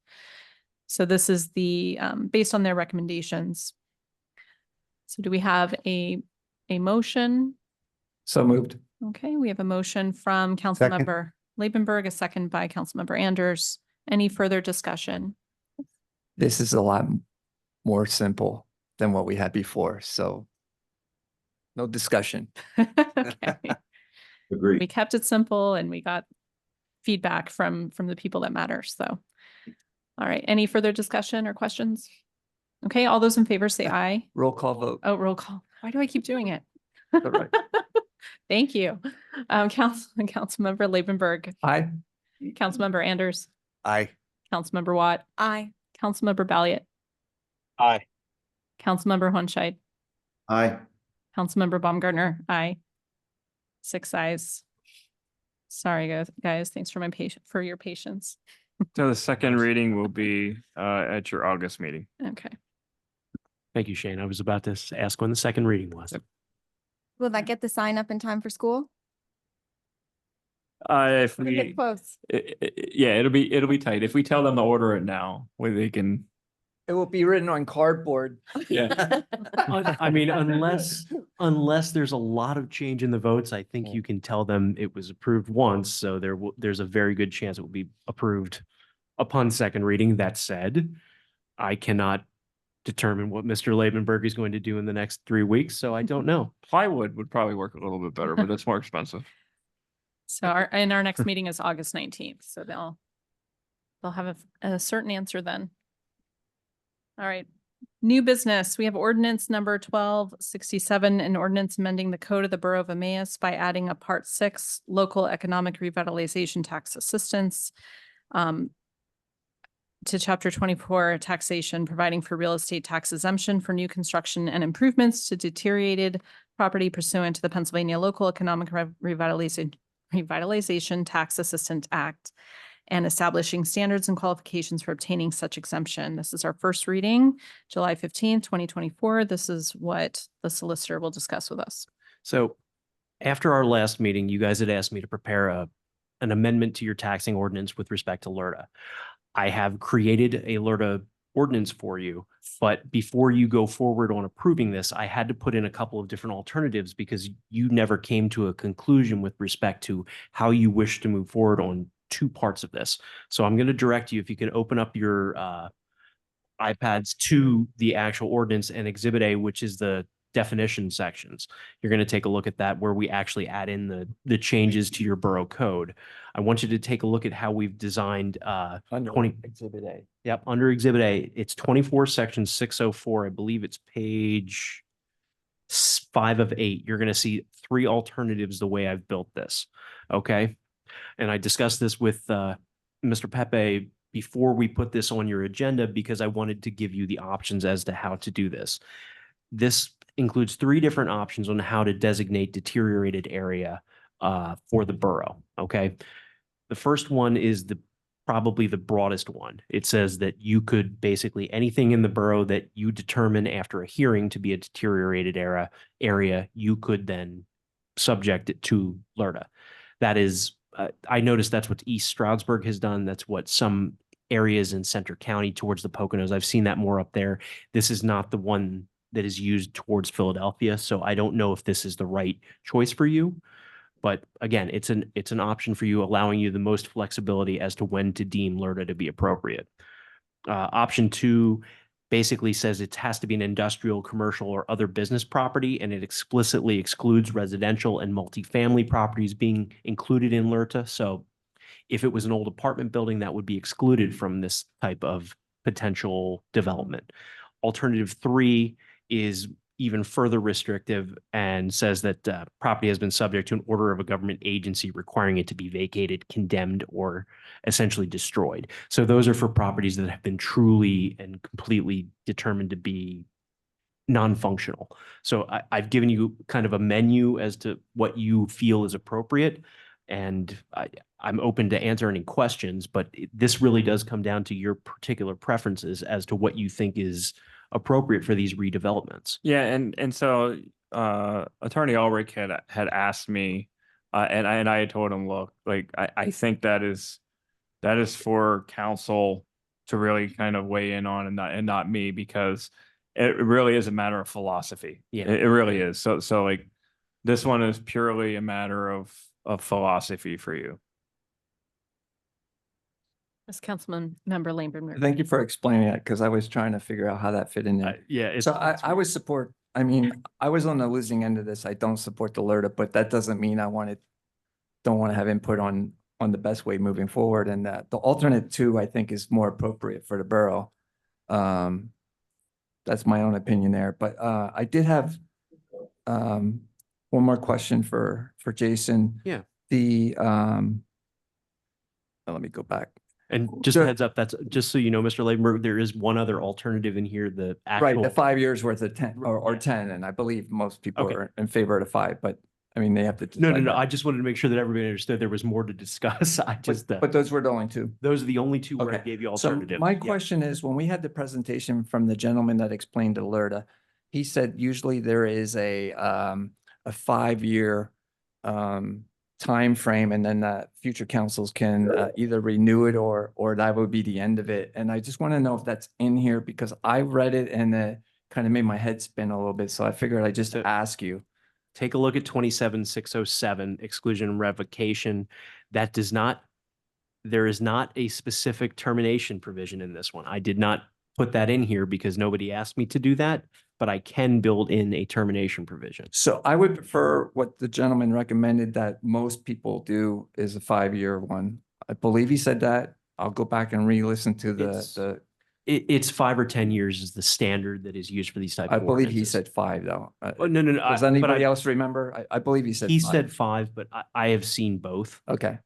So this is the based on their recommendations. So do we have a motion? So moved. Okay, we have a motion from Second. Councilmember Labenberg, a second by Councilmember Anders. Any further discussion? This is a lot more simple than what we had before, so no discussion. Okay. Agreed. We kept it simple and we got feedback from the people that matter. So, all right, any further discussion or questions? Okay, all those in favor say aye. Roll call vote. Oh, roll call. Why do I keep doing it? All right. Thank you. Councilmember Labenberg, Aye. Councilmember Anders, Aye. Councilmember Watt, Aye. Councilmember Balliet, Aye. Councilmember Hunscheid, Aye. Councilmember Baumgartner, aye. 6 ayes. Sorry, guys. Thanks for for your patience. So the second reading will be at your August meeting. Okay. Thank you, Shane. I was about to ask when the second reading was. Will that get the sign up in time for school? If We're getting we, close. yeah, it'll be tight. If we tell them to order it now, where they can, It will be written on cardboard. yeah. I mean, unless there's a lot of change in the votes, I think you can tell them it was approved once, so there's a very good chance it will be approved upon second reading. That said, I cannot determine what Mr. Labenberg is going to do in the next 3 weeks, so I don't know. Plywood would probably work a little bit better, but it's more expensive. So our next meeting is August 19th. So they'll have a certain answer then. All right. New business. We have ordinance number 1267, an ordinance amending the code of the Borough of Emmaus by adding a part 6 local economic revitalization tax assistance to chapter 24 taxation, providing for real estate tax exemption for new construction and improvements to deteriorated property pursuant to the Pennsylvania Local Economic Revitalization Tax Assistance Act, and establishing standards and qualifications for obtaining such exemption. This is our first reading, July 15th, 2024. This is what the solicitor will discuss with us. So after our last meeting, you guys had asked me to prepare an amendment to your taxing ordinance with respect to LRTA. I have created a LRTA ordinance for you, but before you go forward on approving this, I had to put in a couple of different alternatives because you never came to a conclusion with respect to how you wish to move forward on 2 parts of this. So I'm going to direct you, if you can open up your iPads to the actual ordinance and Exhibit A, which is the definition sections. You're going to take a look at that where we actually add in the changes to your borough code. I want you to take a look at how we've designed Under 20 Exhibit A. Yep, under Exhibit A, it's 24 section 604. I believe it's page 5 of 8. You're going to see 3 alternatives the way I've built this. Okay. And I discussed this with Mr. Pepe, before we put this on your agenda, because I wanted to give you the options as to how to do this. This includes 3 different options on how to designate deteriorated area for the borough, okay? The first one is probably the broadest one. It says that you could basically anything in the borough that you determine after a hearing to be a deteriorated area, you could then subject it to LRTA. That is, I noticed that's what East Stroudsburg has done. That's what some areas in Center County towards the Poconos. I've seen that more up there. This is not the one that is used towards Philadelphia. So I don't know if this is the right choice for you. But again, it's an option for you, allowing you the most flexibility as to when to deem LRTA to be appropriate. Option 2 basically says it has to be an industrial, commercial, or other business property, and it explicitly excludes residential and multifamily properties being included in LRTA. So if it was an old apartment building, that would be excluded from this type of potential development. Alternative 3 is even further restrictive and says that property has been subject to an order of a government agency requiring it to be vacated, condemned, or essentially destroyed. So those are for properties that have been truly and completely determined to be non-functional. So I've given you kind of a menu as to what you feel is appropriate. And I'm open to answer any questions, but this really does come down to your particular preferences as to what you think is appropriate for these redevelopments. Yeah, and so Attorney Ulrich had asked me, and I had told him, look, like I think that is for council to really kind of weigh in on, and not me, because it really is a matter of philosophy. Yeah. It really is. So like this one is purely a matter of philosophy for you. As Councilman Member Lambert. Thank you for explaining that, because I was trying to figure out how that fit in there. Yeah. So I would support, I mean, I was on the losing end of this. I don't support the LRTA, but that doesn't mean don't want to have input on the best way moving forward. And that the alternate 2, I think, is more appropriate for the borough. That's my own opinion there. But I did have one more question for Jason. Yeah. Let me go back. And just a heads up, that's just so you know, Mr. Labenberg, there is one other alternative in here, the Right, actual. the 5 years worth of 10 or 10, and I believe most people Okay. are in favor of the 5, but I mean, they have to. No. decide that. I just wanted to make sure that everybody understood there was more to discuss. I just, But those were the only 2. those are the only 2 where I Okay. gave you So alternatives. my Yeah. question is, when we had the presentation from the gentleman that explained the LRTA, he said usually there is a 5-year time frame, and then future councils can either renew it or that would be the end of it. And I just want to know if that's in here, because I read it and it kind of made my head spin a little bit. So I figured I'd just ask you. Take a look at 27607 exclusion and revocation. That does not, there is not a specific termination provision in this one. I did not put that in here because nobody asked me to do that, but I can build in a termination provision. So I would prefer what the gentleman recommended that most people do is a 5-year one. I believe he said that. I'll go back and re-listen to It's 5 or 10 years is the standard that is used for these types I of believe he ordinances. said 5 though. Oh, no. Does anybody else remember? I believe he said. He 5. said 5, but I have seen both. Okay.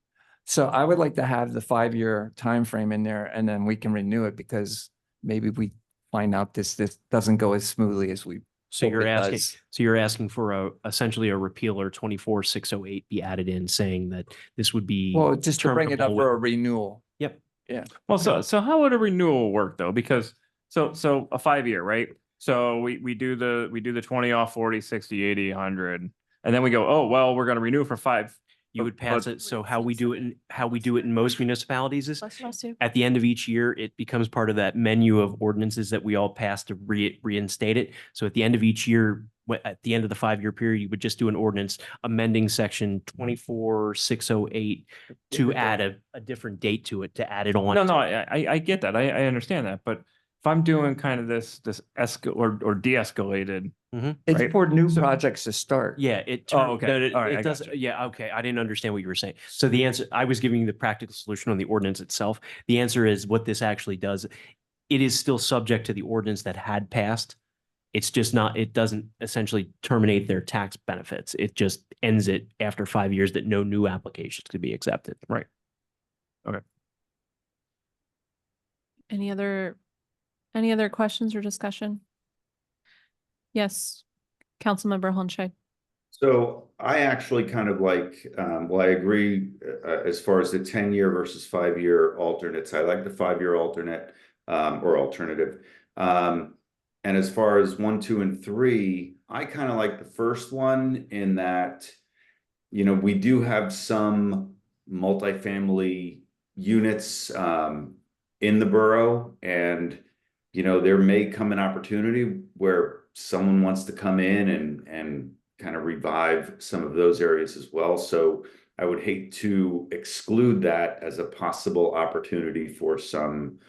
So I would like to have the 5-year time frame in there, and then we can renew it, because maybe we find out this doesn't go as smoothly as we. So hope you're it asking, does. so you're asking for essentially a repealer 24608 be added in, saying that this would be. Well, just to bring it up terminable for a with- renewal. Yep. Yeah. Well, so how would a renewal work though? Because so a 5-year, right? So we do the 20 off 40, 60, 80, 100, and then we go, oh, well, we're going to renew for 5. You would pass But- it. So how we do it in most municipalities is at the end of each year, it becomes part of that menu of ordinances that we all pass to reinstate it. So at the end of each year, at the end of the 5-year period, you would just do an ordinance amending section 24608 to add a different date to it, to add it on. No, I get that. I understand that. But if I'm doing kind of this or de-escalated, It's Right. for new So- projects to start. Yeah, it. Oh, okay. no, it- All right, it I doesn't, gotcha. yeah, okay, I didn't understand what you were saying. So the answer, I was giving you the practical solution on the ordinance itself. The answer is what this actually does. It is still subject to the ordinance that had passed. It's just not, it doesn't essentially terminate their tax benefits. It just ends it after 5 years that no new applications could be accepted. Right. Okay. Any other questions or discussion? Yes, Councilmember Holmschlag. So I actually kind of like, well, I agree as far as the 10-year versus 5-year alternates. I like the 5-year alternate or alternative. And as far as 1, 2, and 3, I kind of like the first one in that, you know, we do have some multifamily units in the borough, and you know, there may come an opportunity where someone wants to come in and kind of revive some of those areas as well. So I would hate to exclude that as a possible opportunity for some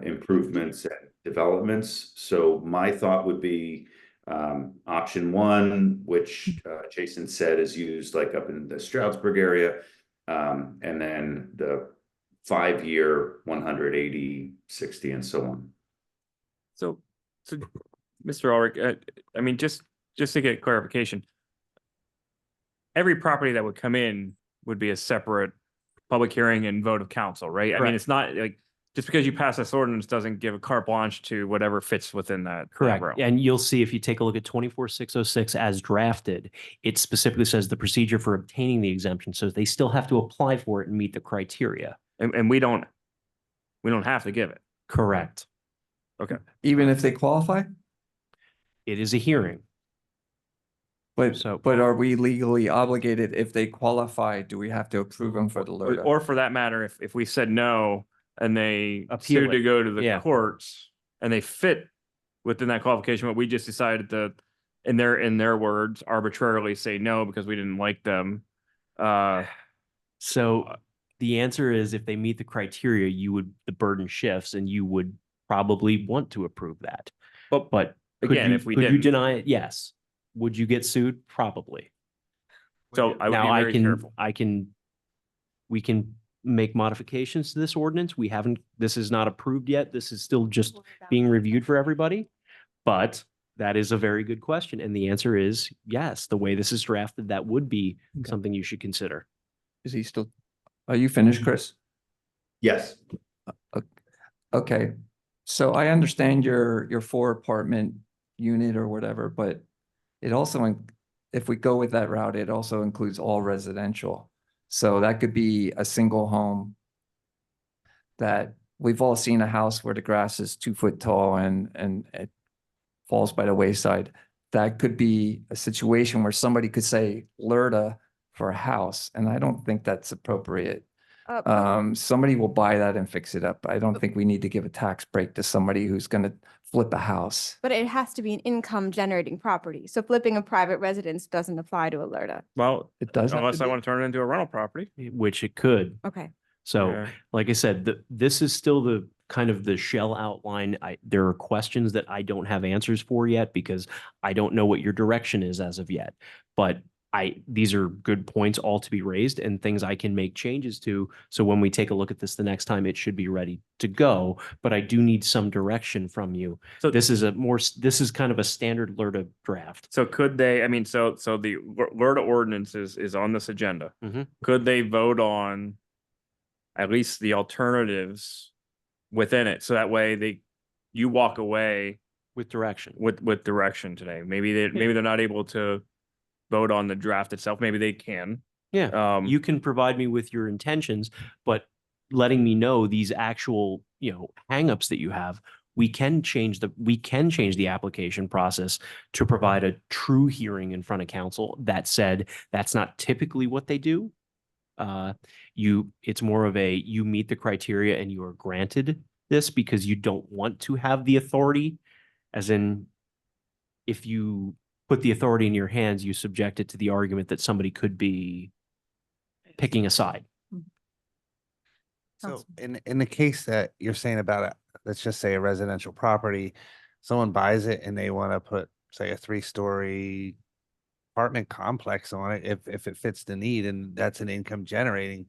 improvements and developments. So my thought would be option 1, which Jason said is used like up in the Stroudsburg area, and then the 5-year 180, 60, and so on. So, Mr. Ulrich, I mean, just to get clarification, every property that would come in would be a separate public hearing and vote of council, right? I mean, Correct. it's not like, just because you pass this ordinance doesn't give a carte blanche to whatever fits within that. Correct. realm. And you'll see if you take a look at 24606 as drafted, it specifically says the procedure for obtaining the exemption. So they still have to apply for it and meet the criteria. And we don't have to give it. Correct. Okay. Even if they qualify? It is a hearing. But, So- but are we legally obligated if they qualify? Do we have to approve them for the LRTA? Or for that matter, if we said no and they Appeal sued to it. go to the Yeah. courts and they fit within that qualification, but we just decided to, in their words, arbitrarily say no because we didn't like them. So the answer is if they meet the criteria, the burden shifts and you would probably want to approve that. But could again, you- if we could you didn't- deny it? Yes. Would you get sued? Probably. So I would Now be very careful. we can make modifications to this ordinance. This is not approved yet. This is still just being reviewed for everybody. But that is a very good question. And the answer is yes, the way this is drafted, that would be something you should consider. Is he still, are you finished, Chris? Yes. Okay, so I understand your 4-apartment unit or whatever, but it also, if we go with that route, it also includes all residential. So that could be a single home that we've all seen a house where the grass is 2 foot tall and it falls by the wayside. That could be a situation where somebody could say LRTA for a house, and I don't think that's appropriate. Somebody will buy that and fix it up. I don't think we need to give a tax break to somebody who's gonna flip a house. But it has to be an income generating property. So flipping a private residence doesn't apply to LRTA. Well, It does have unless to I be? want to turn it into a rental property. Which it could. Okay. So Yeah. like I said, this is still the kind of the shell outline. There are questions that I don't have answers for yet because I don't know what your direction is as of yet. But these are good points all to be raised and things I can make changes to. So when we take a look at this the next time, it should be ready to go. But I do need some direction from you. So This is kind of a standard LRTA draft. So could they, I mean, so the LRTA ordinance is on this agenda. Mhm. Could they vote on at least the alternatives within it? So that way you walk away With direction. with direction today. Maybe they're not able to vote on the draft itself. Maybe they can. Yeah. You can provide me with your intentions, but letting me know these actual, hangups that you have, we can change the application process to provide a true hearing in front of council. That said, that's not typically what they do. It's more of you meet the criteria and you are granted this because you don't want to have the authority, as in if you put the authority in your hands, you subject it to the argument that somebody could be picking a side. So in the case that you're saying about it, let's just say a residential property, someone buys it and they want to put, say, a 3-story apartment complex on it, if it fits the need, and that's an income generating,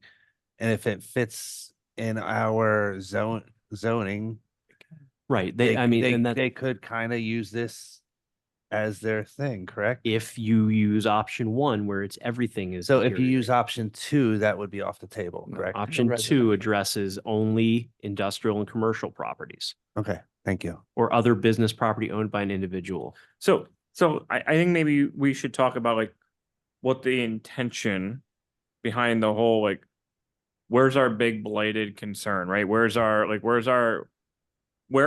and if it fits in our zoning, Right. they And that they could kind of use this as their thing, correct? If you use option one, where it's everything is. So if you use deteriorated. option two, that would be off the table, No, correct? Option two residential. addresses only industrial and commercial properties Okay, thank you. or other business property owned by an individual. So I think maybe we should talk about like what the intention behind the whole, like, where's our big blighted concern, right? Where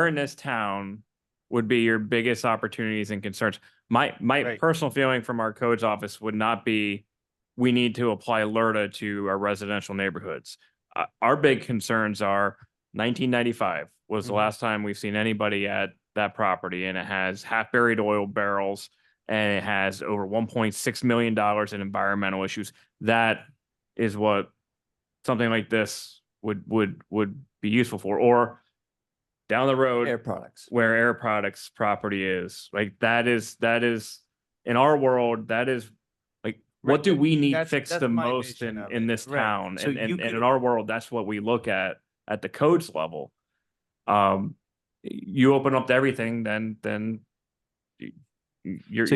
in this town would be your biggest opportunities and concerns? My Right. personal feeling from our codes office would not be, we need to apply LERTA to our residential neighborhoods. Our big concerns are 1995 was the Mhm. last time we've seen anybody at that property, and it has half buried oil barrels and it has over $1.6 million in environmental issues. That is what something like this would be useful for. Or down the road, Air products. where Air Products property is, like, that is in our world, that is like, what Right, do but we need that's- fixed that's the my most vision of in it. this Right. town? So And you and could- in our world, that's what we look at the codes level. You open up to everything, then you're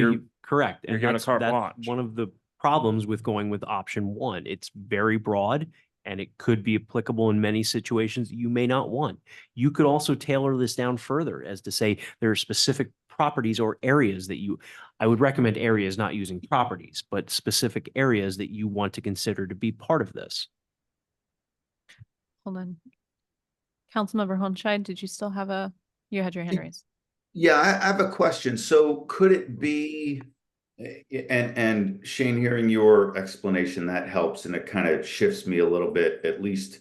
Correct. you're And given a that's carte blanche. one of the problems with going with option one. It's very broad and it could be applicable in many situations that you may not want. You could also tailor this down further as to say there are specific properties or areas that I would recommend areas, not using properties, but specific areas that you want to consider to be part of this. Hold on. Councilmember Holmscheid, did you still have you had your hand raised? Yeah, I have a question. So could it be, and Shane, hearing your explanation, that helps, and it kind of shifts me a little bit, at least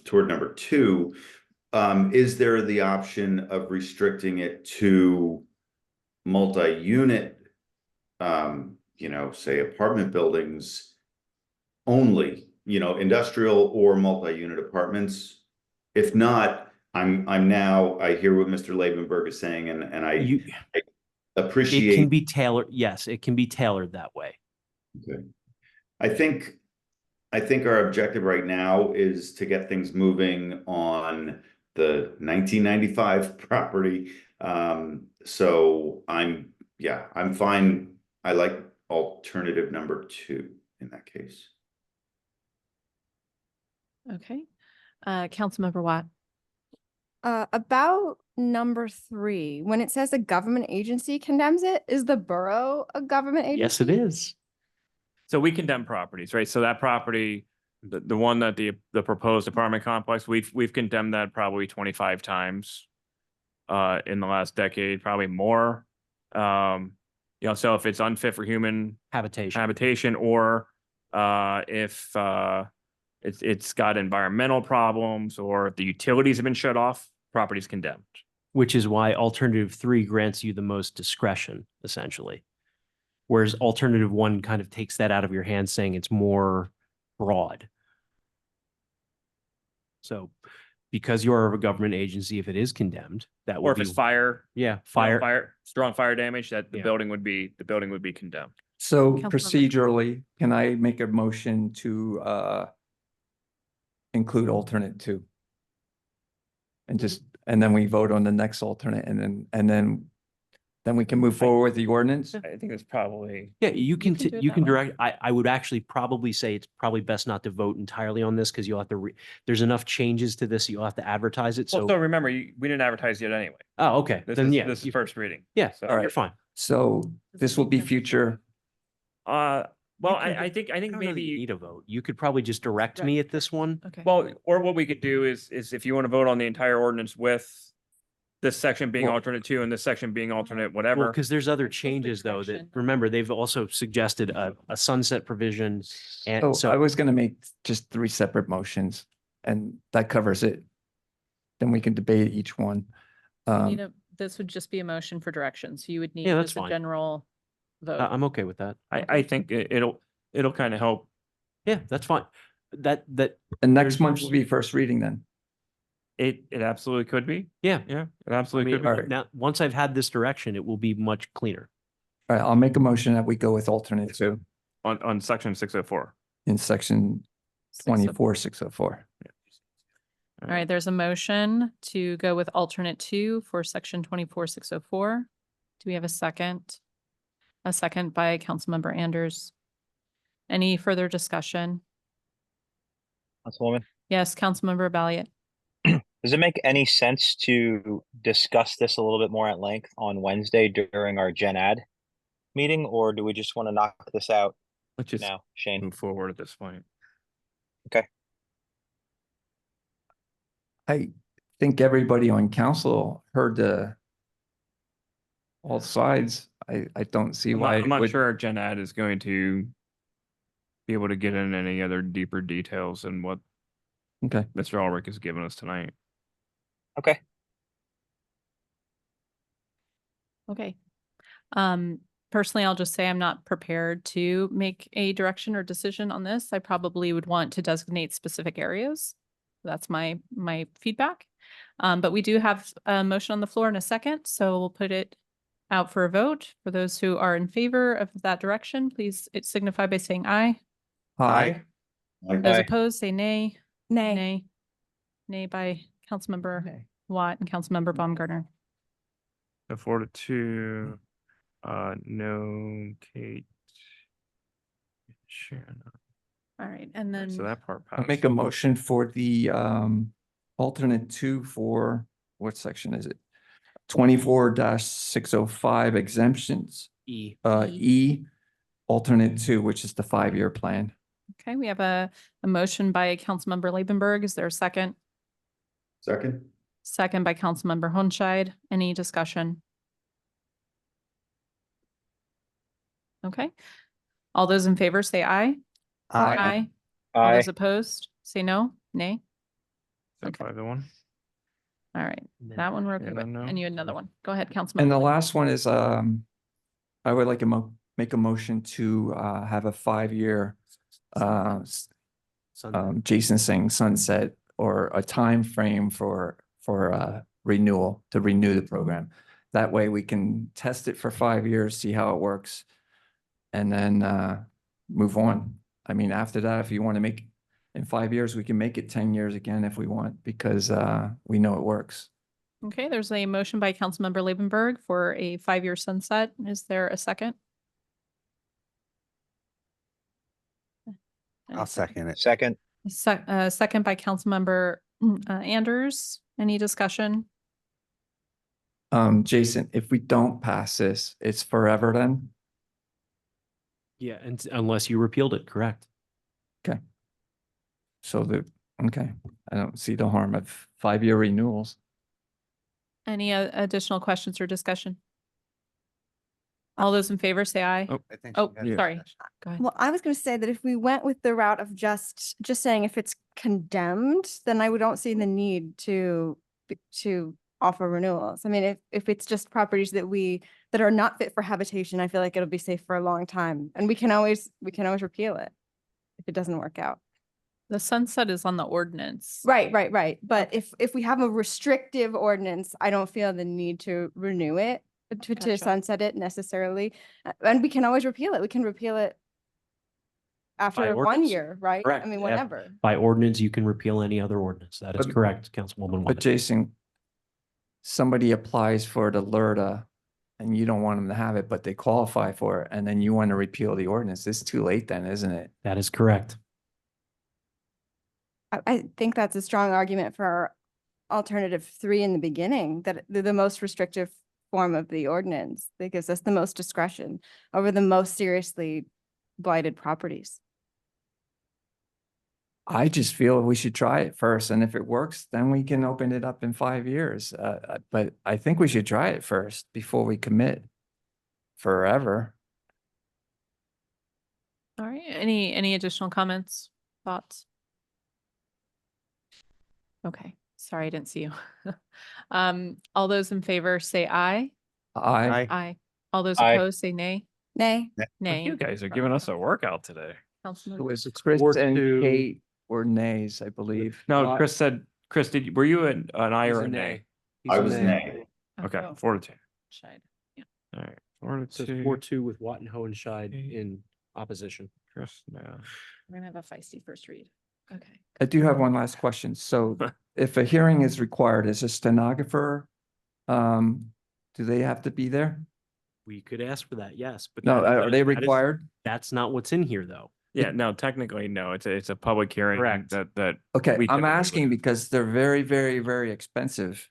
toward number two. Is there the option of restricting it to multi-unit, say apartment buildings only, industrial or multi-unit apartments? If not, I hear what Mr. Lavenberg is saying, and I It appreciate. can be tailored. Yes, it can be tailored that way. Okay. I think our objective right now is to get things moving on the 1995 property. So I'm fine. I like alternative number two in that case. Okay. Councilmember Watt. About number 3, when it says a government agency condemns it, is the borough a government agency? Yes, it is. So we condemn properties, right? So that property, the one that the proposed apartment complex, we've condemned that probably 25 times in the last decade, probably more. So if it's unfit for human habitation, or if it's got environmental problems, or if the utilities have been shut off, property's condemned. Which is why alternative 3 grants you the most discretion, essentially. Whereas alternative 1 kind of takes that out of your hands, saying it's more broad. So because you're a government agency, if it is condemned, that Or would if it's be, fire, yeah, strong fire damage, that the Yeah. building would be condemned. So Councilmember. procedurally, can I make a motion to include alternate 2? And then we vote on the next alternate, and then we can move forward with the ordinance? I think it's probably. Yeah, you can, can do it you that can way. direct, I would actually probably say it's probably best not to vote entirely on this because you'll have to, there's enough changes to this, you'll have to advertise it. Well, So, so remember, we didn't advertise yet anyway. oh, okay, then yeah. This is you- first reading. Yeah, So- you're fine. So this will be future. Well, You can I think I don't know that you maybe, need a vote. You could probably just direct me at this one. Okay. well, or what we could do is if you want to vote on the entire ordinance with this section being Well- alternate 2 and this section being alternate Well, whatever. because there's other That's supposed to be changes though that, correction. remember, they've also suggested a sunset provision. And So I so, was gonna make just 3 separate motions, and that covers it. Then we can debate each one. This would just be a motion for direction. So you would need Yeah, that's just a fine. general vote. I'm okay with that. I think it'll kind of help. Yeah, that's fine. That, And next There's- month will be first reading then. It absolutely could be. yeah. Yeah, it I absolutely mean, could be. Alright. now, once I've had this direction, it will be much cleaner. All right, I'll make a motion that we go with alternate 2 On section 604. in section 24-604. All right, there's a motion to go with alternate 2 for section 24-604. Do we have a second? A second by Councilmember Anders. Any further discussion? Councilwoman, Yes, Councilmember Balliet. does it make any sense to discuss this a little bit more at length on Wednesday during our Gen Ad meeting, or do we just want to knock this out Let's just now, Shane? move forward at this point. I think everybody on council heard all sides. I don't see why. I'm it not would- sure our Gen Ad is going to be able to get in any other deeper details than what Okay, Mr. Ulrich has given us tonight. Okay. Okay. Personally, I'll just say I'm not prepared to make a direction or decision on this. I probably would want to designate specific areas. That's my feedback. But we do have a motion on the floor in a second, so we'll put it out for a vote. For those who are in favor of that direction, please signify by saying aye. hi, Those Aye. opposed, say nay. Nay. Nay. Nay by Councilmember Watt and Councilmember Baumgartner. So 4-2, no, Kate. Sharon. All right, and then. So that part I'll passed. make a motion for the alternate 2 for, what section is it? 24-605 exemptions, E. E, alternate 2, which is the 5-year plan. Okay, we have a motion by Councilmember Labenberg. Is there a second? Second? Second by Councilmember Honscheid. Any discussion? Okay. All those in favor say aye. Aye. All Aye. those opposed, say no. Nay. So Okay. 5-1. All right, that one we're okay And with. then no. And you had another one. Go ahead, And Councilmember. the Lee. last one is, I would like to make a motion to have a 5-year Jason saying sunset or a time frame for renewal, to renew the program. That way we can test it for 5 years, see how it works, and then move on. I mean, after that, if you want to make, in 5 years, we can make it 10 years again if we want, because we know it works. Okay, there's a motion by Councilmember Labenberg for a 5-year sunset. Is there a second? And a I'll second it. Second. Second by Councilmember Anders. Any discussion? Jason, if we don't pass this, it's forever then? Yeah, and unless you repealed it, correct. So okay, I don't see the harm of 5-year renewals. Any additional questions or discussion? All those in favor say aye. Oh. I think Oh, she has sorry. discussion. Go ahead. Well, I was going to say that if we went with the route of just saying if it's condemned, then I don't see the need to offer renewals. I mean, if it's just properties that are not fit for habitation, I feel like it'll be safe for a long time, and we can always repeal it if it doesn't work out. The sunset is on the ordinance. Right. But if we have a restrictive ordinance, I don't feel the need to renew it, to Gotcha. sunset it necessarily. And we can always repeal it. We can repeal it By after 1 ordinance? year, right? Correct, I mean, yeah. whenever. By ordinance, you can repeal any other ordinance. That is But- correct, Councilwoman But Webb. Jason, somebody applies for the LERTA and you don't want them to have it, but they qualify for it, and then you want to repeal the ordinance. It's too late then, isn't it? That is correct. I think that's a strong argument for our alternative 3 in the beginning, that the most restrictive form of the ordinance that gives us the most discretion over the most seriously blighted properties. I just feel we should try it first, and if it works, then we can open it up in 5 years. But I think we should try it first before we commit forever. All right, any additional comments, thoughts? Okay, sorry, I didn't see you. All those in favor say aye. I, Aye. All those Aye. opposed say nay. Nay. Nay. You guys are giving us a workout today. it Councilmember- was Chris Or and to- Kate were nays, I believe. No, Chris, were you an aye He's or a a nay. nay? He's I a was nay. nay. Okay, Oh, 4-2. Scheid. All right, It says 4-2. 4-2 with Watt and Hohenscheid Okay. in opposition. Chris, no. We're gonna have a feisty first read. Okay. I do have one last question. So if a hearing is required, is a stenographer, do they have to be there? We could ask for that, yes, but. No, that- are they that is- required? That's not what's in here, though. Yeah, no, technically, no, it's a public hearing Correct. that. Okay, we I'm typically asking would- because they're very, very, very expensive.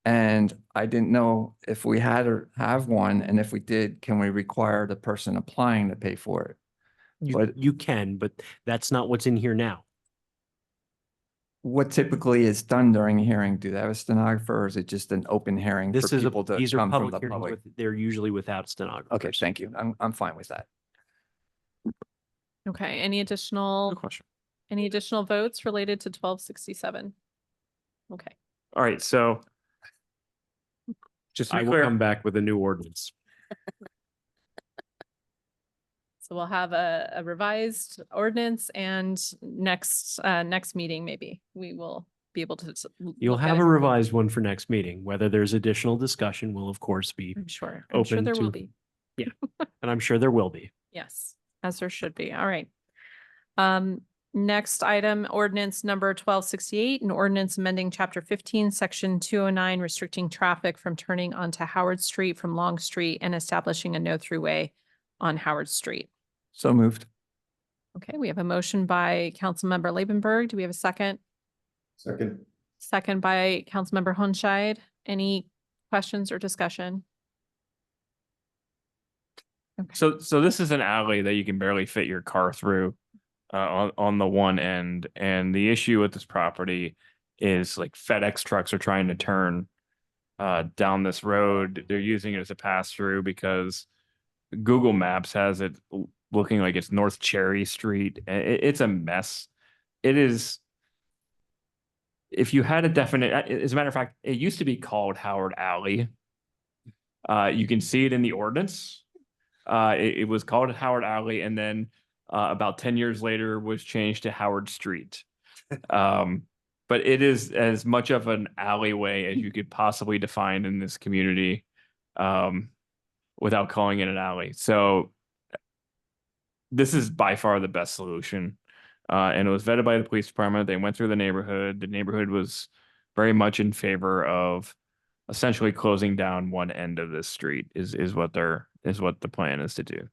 And I didn't know if we had or have one, and if we did, can we require the person applying to pay for it? But- You can, but that's not what's in here now. What typically is done during a hearing? Do they have a stenographer, or is it just an open hearing for This is people to these are come from the public hearings. public? They're usually without stenographers. Okay, thank you. I'm fine with that. Okay, any Good additional, question. any additional votes related to 1267? Okay, All right, so. Just to I be will clear, come back with a new ordinance. so we'll have a revised ordinance and next meeting, maybe we will be able to. You'll look at have it. a revised one for next meeting. Whether there's additional discussion will of course be, I'm sure open there will to- be. and I'm sure there will be. Yes, as there should be. All right. Next item, ordinance number 1268, an ordinance amending chapter 15, section 209, restricting traffic from turning onto Howard Street from Long Street and establishing a no-through way on Howard Street. So moved. Okay, we have a motion by Councilmember Labenberg. Do we have a second? Second. Second by Councilmember Hunscheid. Any questions or discussion? Okay. so this is an alley that you can barely fit your car through on the one end. And the issue with this property is like FedEx trucks are trying to turn down this road. They're using it as a pass through because Google Maps has it looking like it's North Cherry Street. It's a mess. It is. If you had a definite, as a matter of fact, it used to be called Howard Alley. You can see it in the ordinance. It was called Howard Alley, and then about 10 years later was changed to Howard Street. But it is as much of an alleyway as you could possibly define in this community without calling it an alley. So this is by far the best solution. And it was vetted by the police department. They went through the neighborhood. The neighborhood was very much in favor of essentially closing down one end of this street is what the plan is to do.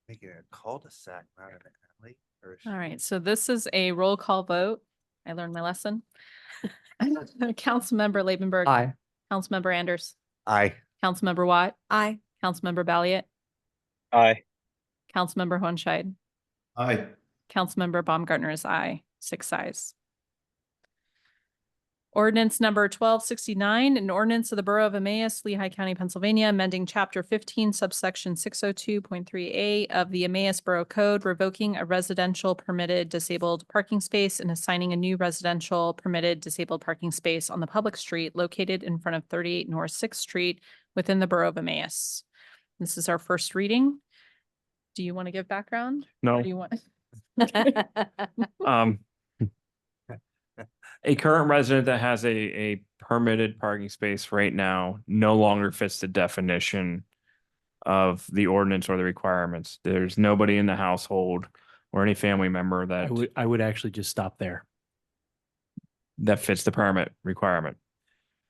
Make it a cul-de-sac, not an alley. Or All right, so this is a roll call vote. I learned my lesson. Councilmember Labenberg. Aye. Councilmember Anders. Aye. Councilmember Watt. Aye. Councilmember Balliet. Aye. Councilmember Hunscheid. Aye. Councilmember Baumgartner is aye, 6 ayes. Ordinance number 1269, an ordinance of the Borough of Emmaus, Lehigh County, Pennsylvania, amending chapter 15 subsection 602.3A of the Emmaus Borough Code, revoking a residential permitted disabled parking space and assigning a new residential permitted disabled parking space on the public street located in front of 38 North 6th Street within the Borough of Emmaus. This is our first reading. Do you want to give background? Or No. do you want? A current resident that has a permitted parking space right now no longer fits the definition of the ordinance or the requirements. There's nobody in the household or any family member I would actually just stop there. that fits the permit requirement.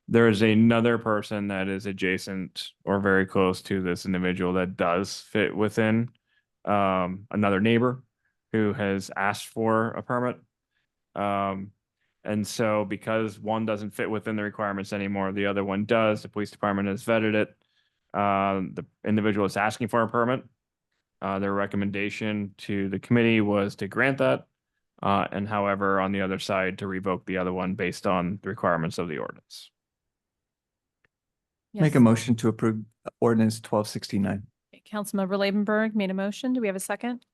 There is another person that is adjacent or very close to this individual that does fit within another neighbor who has asked for a permit. And so because one doesn't fit within the requirements anymore, the other one does. The police department has vetted it. The individual is asking for a permit. Their recommendation to the committee was to grant that. And however, on the other side, to revoke the other one based on the requirements of the ordinance. Make a motion to approve ordinance 1269. Councilmember Labenberg made a motion. Do we have a second?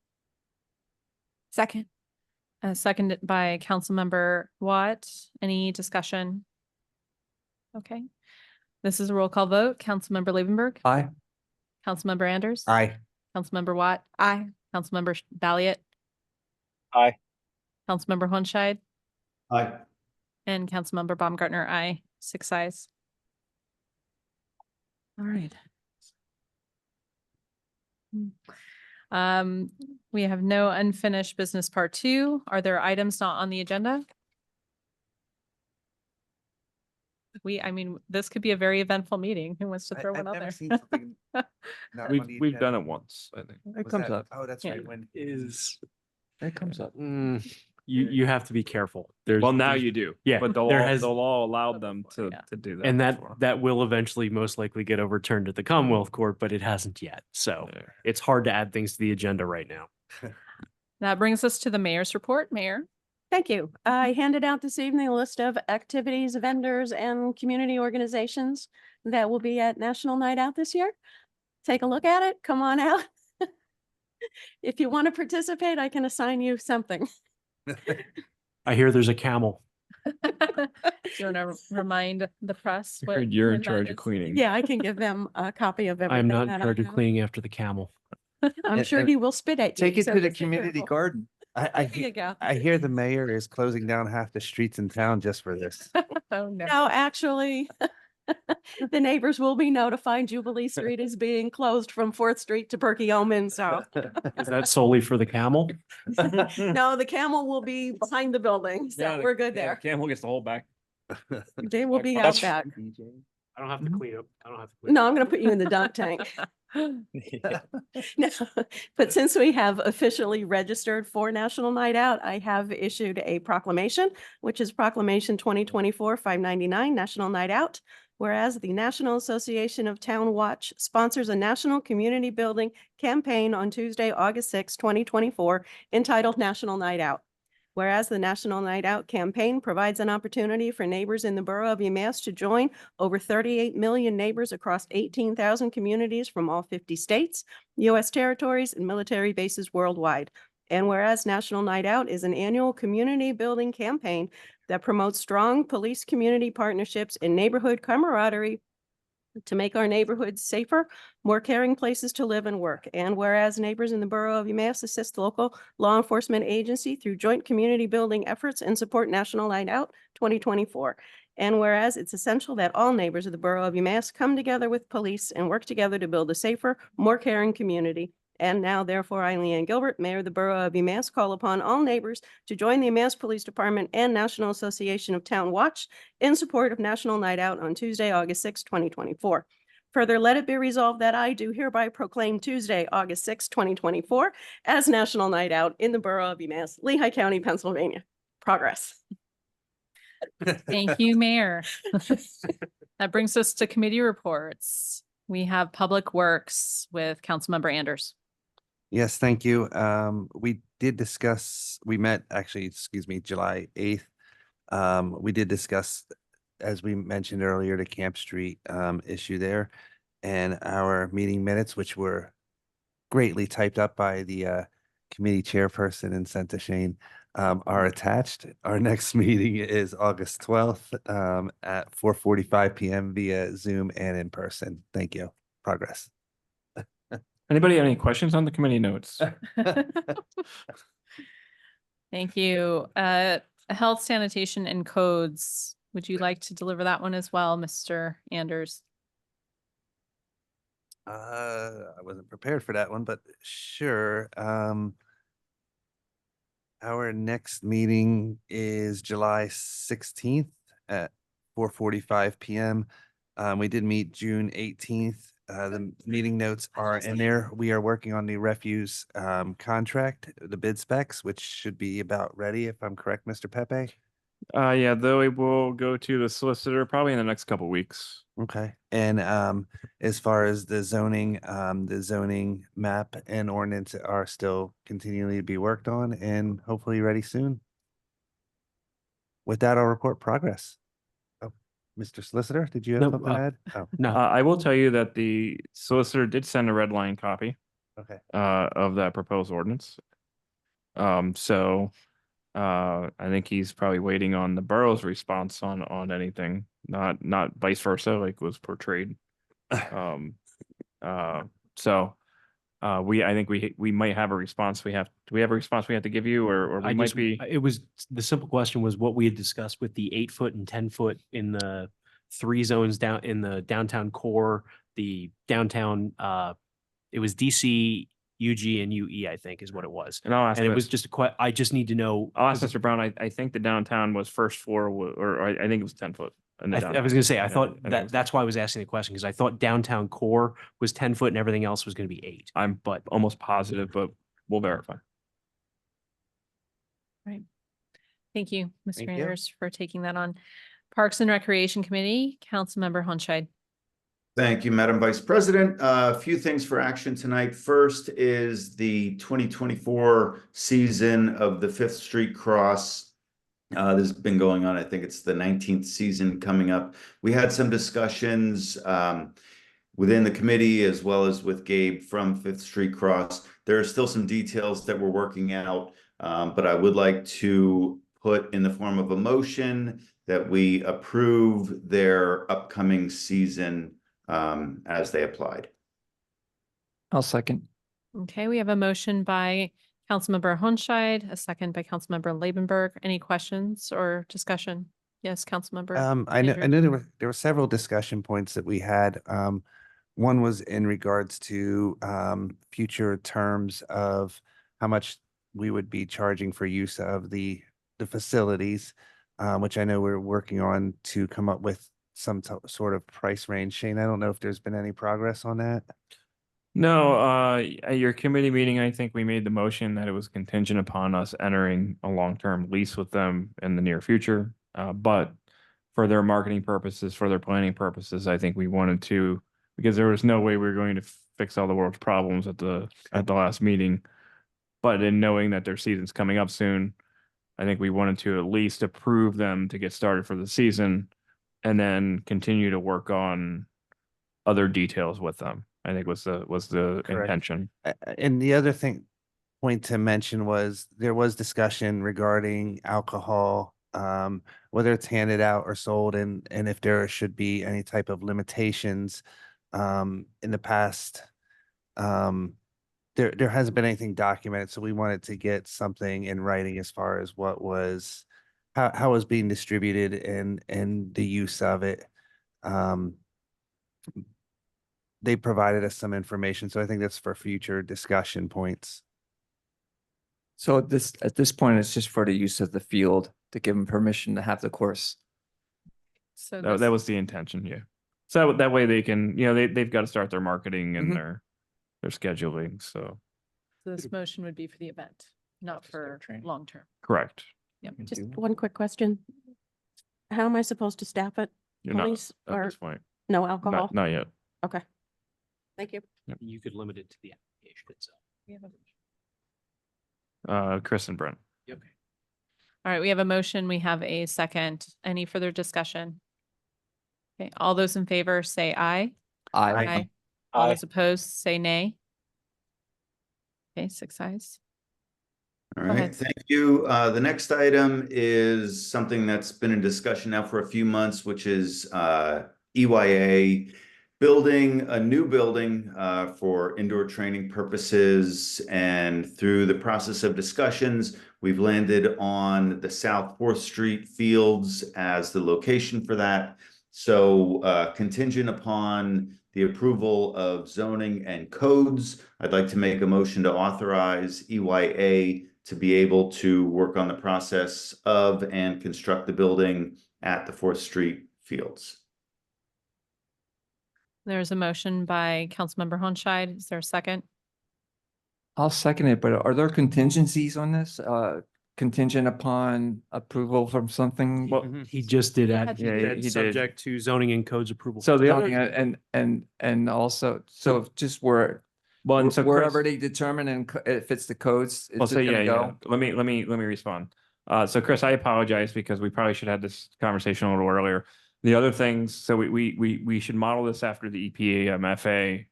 Second. Seconded by Councilmember Watt. Any discussion? Okay. This is a roll call vote. Councilmember Labenberg. Aye. Councilmember Anders. Aye. Councilmember Watt. Aye. Councilmember Balliet. Aye. Councilmember Hunscheid. Aye. And Councilmember Baumgartner, aye. 6 ayes. All right. We have no unfinished business part 2. Are there items not on the agenda? I mean, this could be a very eventful meeting. Who wants to throw one I've out never there? seen something not on the We've done agenda. it once, I think. It Was comes that- up. Oh, that's Yeah. right. When Is, It comes up. you have to be careful. There's, Well, now there's- you do. Yeah, But there the law allowed them Before, yeah. to do that. and that, before. that will eventually most likely get overturned at the Commonwealth Court, but it hasn't yet. So Yeah. it's hard to add things to the agenda right now. That brings us to the mayor's report. Mayor. Thank you. I handed out this evening a list of activities, vendors, and community organizations that will be at National Night Out this year. Take a look at it. Come on out. If you want to participate, I can assign you something. I hear there's a camel. Do you want to remind the press? I heard you're in charge of cleaning. cleaning. Yeah, I can give them a copy of everything. I'm not in that I charge of have. cleaning after the camel. I'm sure And- he will spit at you. Take it so to the just be community careful. garden. There you go. I hear the mayor is closing down half the streets in town just for this. Oh, no. No, actually, the neighbors will be notified Jubilee Street is being closed from 4th Street to Perkiomen, so. Is that solely for the camel? No, the camel will be behind the building, so we're good there. Camel gets the whole back. They will be out That's- back. I don't have to clean up. I don't have to. No, I'm gonna put you in the dunk tank. No, but since we have officially registered for National Night Out, I have issued a proclamation, which is Proclamation 2024-599, National Night Out. Whereas the National Association of Town Watch sponsors a national community building campaign on Tuesday, August 6, 2024, entitled National Night Out. Whereas the National Night Out campaign provides an opportunity for neighbors in the borough of UMass to join over 38 million neighbors across 18,000 communities from all 50 states, U.S. territories, and military bases worldwide. And whereas National Night Out is an annual community building campaign that promotes strong police community partnerships and neighborhood camaraderie to make our neighborhoods safer, more caring places to live and work. And whereas neighbors in the borough of UMass assist local law enforcement agency through joint community building efforts and support National Night Out 2024. And whereas it's essential that all neighbors of the borough of UMass come together with police and work together to build a safer, more caring community. And now therefore, I, Leanne Gilbert, Mayor of the Borough of UMass, call upon all neighbors to join the UMass Police Department and National Association of Town Watch in support of National Night Out on Tuesday, August 6, 2024. Further, let it be resolved that I do hereby proclaim Tuesday, August 6, 2024 as National Night Out in the Borough of UMass, Lehigh County, Pennsylvania. Progress. Thank you, Mayor. That brings us to committee reports. We have Public Works with Councilmember Anders. Yes, thank you. We did discuss, we met actually, July 8th. We did discuss, as we mentioned earlier, the Camp Street issue there, and our meeting minutes, which were greatly typed up by the committee chairperson and sent to Shane, are attached. Our next meeting is August 12th at 4:45 p.m. via Zoom and in person. Thank you. Progress. Anybody have any questions on the committee notes? Thank you. Health, sanitation, and codes. Would you like to deliver that one as well, Mr. Anders? I wasn't prepared for that one, but sure. Our next meeting is July 16th at 4:45 p.m. We did meet June 18th. The meeting notes are in there. We are working on the refuse contract, the bid specs, which should be about ready, if I'm correct, Mr. Pepe. Yeah, though it will go to the solicitor probably in the next couple weeks. Okay. And as far as the zoning map and ordinance are still continually to be worked on and hopefully ready soon. With that, I'll report progress. Oh, Mr. Solicitor, did you have No, something to add? Oh, No, I will tell you that the solicitor did send a red line copy okay. of that proposed ordinance. I think he's probably waiting on the borough's response on anything, not vice versa, like was portrayed. I think we might have a response. Do we have a response we have to give you, or we I might just, be? it was, the simple question was what we had discussed with the 8-foot and 10-foot in the 3 zones down in the downtown core, the downtown, it was DC, UG, and UE, I think is what it was. And I'll ask. And it was just I just need to know. I'll ask Mr. Brown. I think the downtown was first floor, or I think it was 10 foot. in the I downtown. was gonna say, I Yeah, thought think it that was that's why I was asking the question, because I thought downtown core was 10 foot and everything else was gonna be 8. I'm almost positive, but we'll verify. Thank you, Mr. Thank you. Anders, for taking that on. Parks and Recreation Committee, Councilmember Hunscheid. Thank you, Madam Vice President. A few things for action tonight. First is the 2024 season of the Fifth Street Cross. This has been going on. I think it's the 19th season coming up. We had some discussions within the committee as well as with Gabe from Fifth Street Cross. There are still some details that we're working out, but I would like to put in the form of a motion that we approve their upcoming season as they applied. I'll second. Okay, we have a motion by Councilmember Hunscheid, a second by Councilmember Labenberg. Any questions or discussion? Yes, Councilmember. I know Andrew. there were several discussion points that we had. One was in regards to future terms of how much we would be charging for use of the facilities, which I know we're working on to come up with some sort of price range. Shane, I don't know if there's been any progress on that. No, at your committee meeting, I think we made the motion that it was contingent upon us entering a long-term lease with them in the near future. But for their marketing purposes, for their planning purposes, I think we wanted to, because there was no way we were going to fix all the world's problems at the last meeting. But in knowing that their season's coming up soon, I think we wanted to at least approve them to get started for the season and then continue to work on other details with them. I think was the Correct. intention. And the other point to mention was there was discussion regarding alcohol, whether it's handed out or sold, and if there should be any type of limitations. In the past, there hasn't been anything documented, so we wanted to get something in writing as far as what was how it was being distributed and the use of it. They provided us some information, so I think that's for future discussion points. So at this point, it's just for the use of the field to give them permission to have the course. So That this- was the intention, yeah. So that way they can, they've got to start their marketing and their scheduling, so, this motion would be for the event, not for training. long-term. correct. Yep. Just one quick question. How am I supposed to staff it? You're not Police at or this point, no alcohol? not yet. Okay. Thank you. You could limit it to the application itself. Chris and Brent. Okay. All right, we have a motion. We have a second. Any further discussion? Okay, all those in favor say aye. I All Aye. those opposed, say nay. Okay, 6 ayes. All Go right, ahead. thank you. The next item is something that's been in discussion now for a few months, which is EYA building a new building for indoor training purposes. And through the process of discussions, we've landed on the South 4th Street Fields as the location for that. So contingent upon the approval of zoning and codes, I'd like to make a motion to authorize EYA to be able to work on the process of and construct the building at the 4th Street Fields. There's a motion by Councilmember Hunscheid. Is there a second? I'll second it, but are there contingencies on this? Contingent upon approval from something? Well, He just did Yeah, that. he did. Subject to zoning and codes approval. So the Zoning other, and also, so just well, and so wherever Chris, they determine and if it's the codes, well, it's so just yeah, gonna yeah. go. Let me respond. So Chris, I apologize because we probably should have had this conversation a little earlier. The other things, so we should model this after the EPA MFA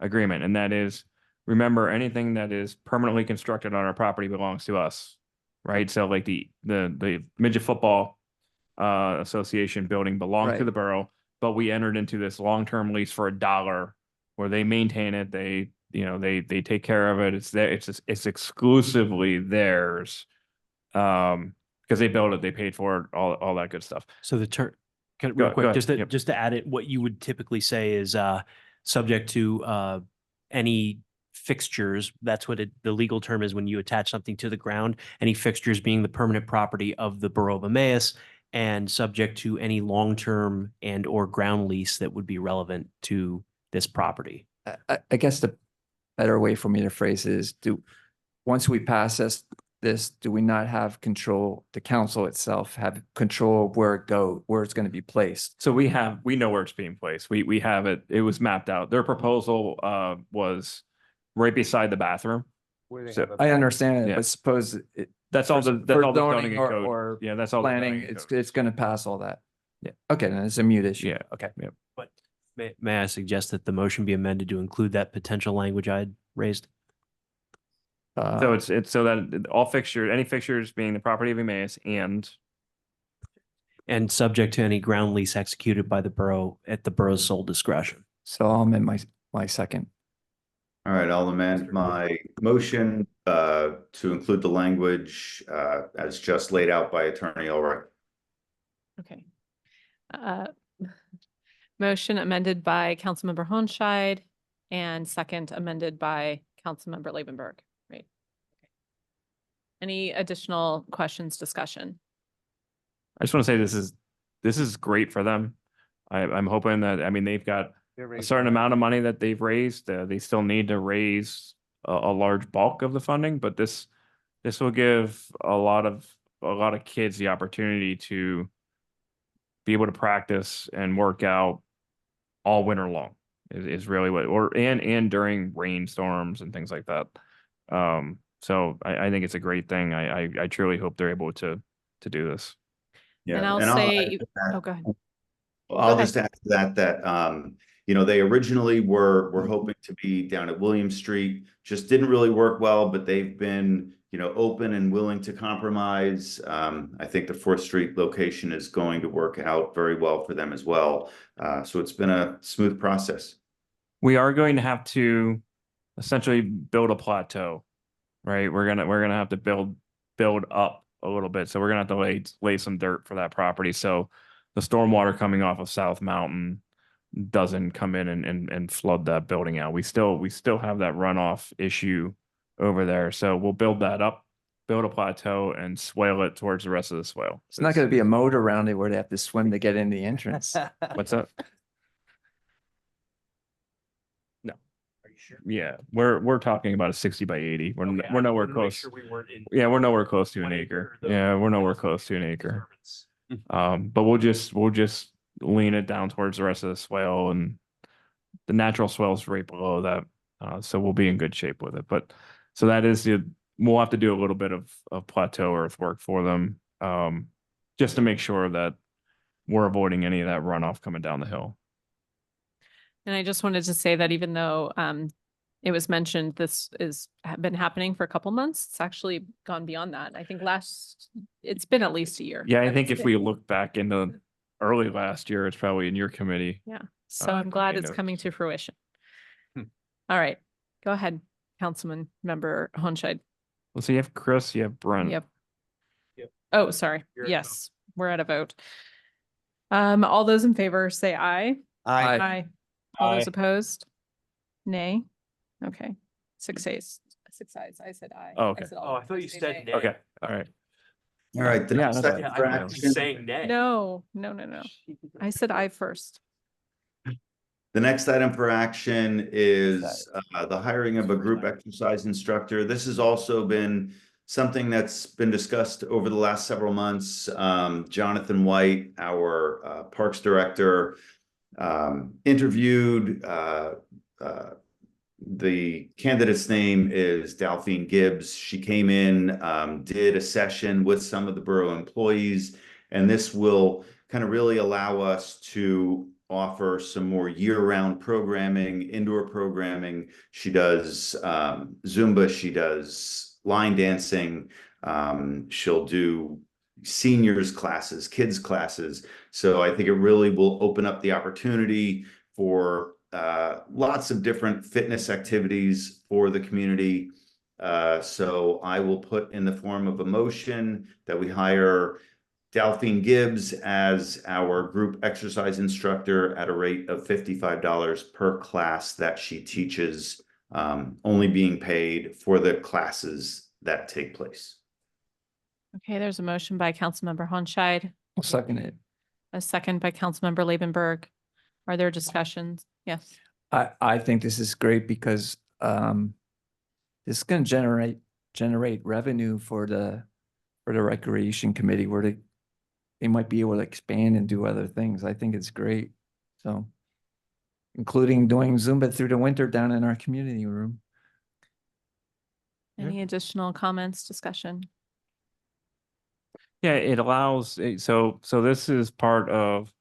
agreement, and that is, remember, anything that is permanently constructed on our property belongs to us, right? So like the midget football association building belongs to Right. the borough, but we entered into this long-term lease for $1 where they maintain it, they take care of it. It's exclusively theirs. Because they built it, they paid for it, all that good stuff. So the term, Go- real go quick, ahead. just to, Yep. just to add it, what you would typically say is, subject to, any fixtures. That's what the legal term is when you attach something to the ground, any fixtures being the permanent property of the Borough of Emmaus. and subject to any long-term and or ground lease that would be relevant to this property. I guess the better way for me to phrase it is once we pass this, do we not have control, the council itself have control of where it's going to be placed? So we know where it's being placed. We have it. It was mapped out. Their proposal was right beside the bathroom. So I understand it, Yeah. but suppose that's all the zoning and or, code. or Yeah, that's all. the planning, zoning and it's code. going to pass all that. Yeah. Okay, then it's a mute issue. Yeah. Okay. Yeah. But may I suggest that the motion be amended to include that potential language I had raised? So it's so that all fixtures, any fixtures being the property of Emmaus and And subject to any ground lease executed by the borough at the borough's sole discretion. So I'll amend my second. All right, I'll amend my motion to include the language as just laid out by Attorney Ulrich. Okay. Motion amended by Councilmember Honscheid and second amended by Councilmember Lavenberg, right? Okay. Any additional questions, discussion? I just want to say this is great for them. I'm hoping that, I mean, they've got a certain amount of money that they've raised. They still need to raise a large bulk of the funding, but this will give a lot of kids the opportunity to be able to practice and work out all winter long is really what, and during rainstorms and things like that. So I think it's a great thing. I truly hope they're able to do this. Yeah, And I'll add say, to that. oh, go ahead. I'll ahead. just add to that you know, they originally were hoping to be down at William Street, just didn't really work well, but they've been, you know, open and willing to compromise. I think the 4th Street location is going to work out very well for them as well. So it's been a smooth process. We are going to have to essentially build a plateau, right? We're gonna have to build up a little bit. So we're gonna have to lay some dirt for that property. So the stormwater coming off of South Mountain doesn't come in and flood that building out. We still have that runoff issue over there. So we'll build that up, build a plateau and swale it towards the rest of the swale. It's not going to be a moat around it where they have to swim to get in the entrance. What's that? No. Are you sure? Yeah, we're talking about a 60 by 80. We're Okay, I we're nowhere wanted to make close. sure we weren't in Yeah, we're nowhere close to an 1 acre. though. Yeah, we're nowhere close to an acre. Disturbance. But we'll just lean it down towards the rest of the swale, and the natural swale is right below that. So we'll be in good shape with it. But so that is we'll have to do a little bit of plateau earthwork for them, just to make sure that we're avoiding any of that runoff coming down the hill. And I just wanted to say that even though it was mentioned, this been happening for a couple months, it's actually gone beyond that. I think it's been at least a year. Yeah, I that think it's if we been. look back into early last year, it's probably in your committee. Yeah, so I I'm think glad I it's noticed. coming to fruition. Hmm. All right, go ahead, Councilman Member Honscheid. Well, so you have Chris, you have Brent. Yep. Yep. Oh, sorry. You're at a Yes, we're at a vote. All those in favor say aye. Aye. Aye. All those Aye. opposed? Nay. Okay, 6 ayes. 6 ayes. I said aye. Oh, okay. said Oh, all I thought you opposed say said nay. nay. Okay, all right. All right, the Yeah, next that's- item Yeah, for I was action. saying nay. No. I said aye first. The next item for action is the hiring of a group exercise instructor. This has also been something that's been discussed over the last several months. Jonathan White, our Parks Director, interviewed. The candidate's name is Delphine Gibbs. She came in, did a session with some of the borough employees, and this will kind of really allow us to offer some more year-round programming, indoor programming. She does Zumba, she does line dancing, she'll do seniors classes, kids classes. So I think it really will open up the opportunity for lots of different fitness activities for the community. So I will put in the form of a motion that we hire Delphine Gibbs as our group exercise instructor at a rate of $55 per class that she teaches, only being paid for the classes that take place. Okay, there's a motion by Councilmember Honscheid, I'll second it. A second by Councilmember Labenberg. Are there discussions? Yes. I think this is great because this is going to generate revenue for the recreation committee where they might be able to expand and do other things. I think it's great. So including doing Zumba through the winter down in our community room. Any additional comments, discussion? Yeah, it allows, so this is part of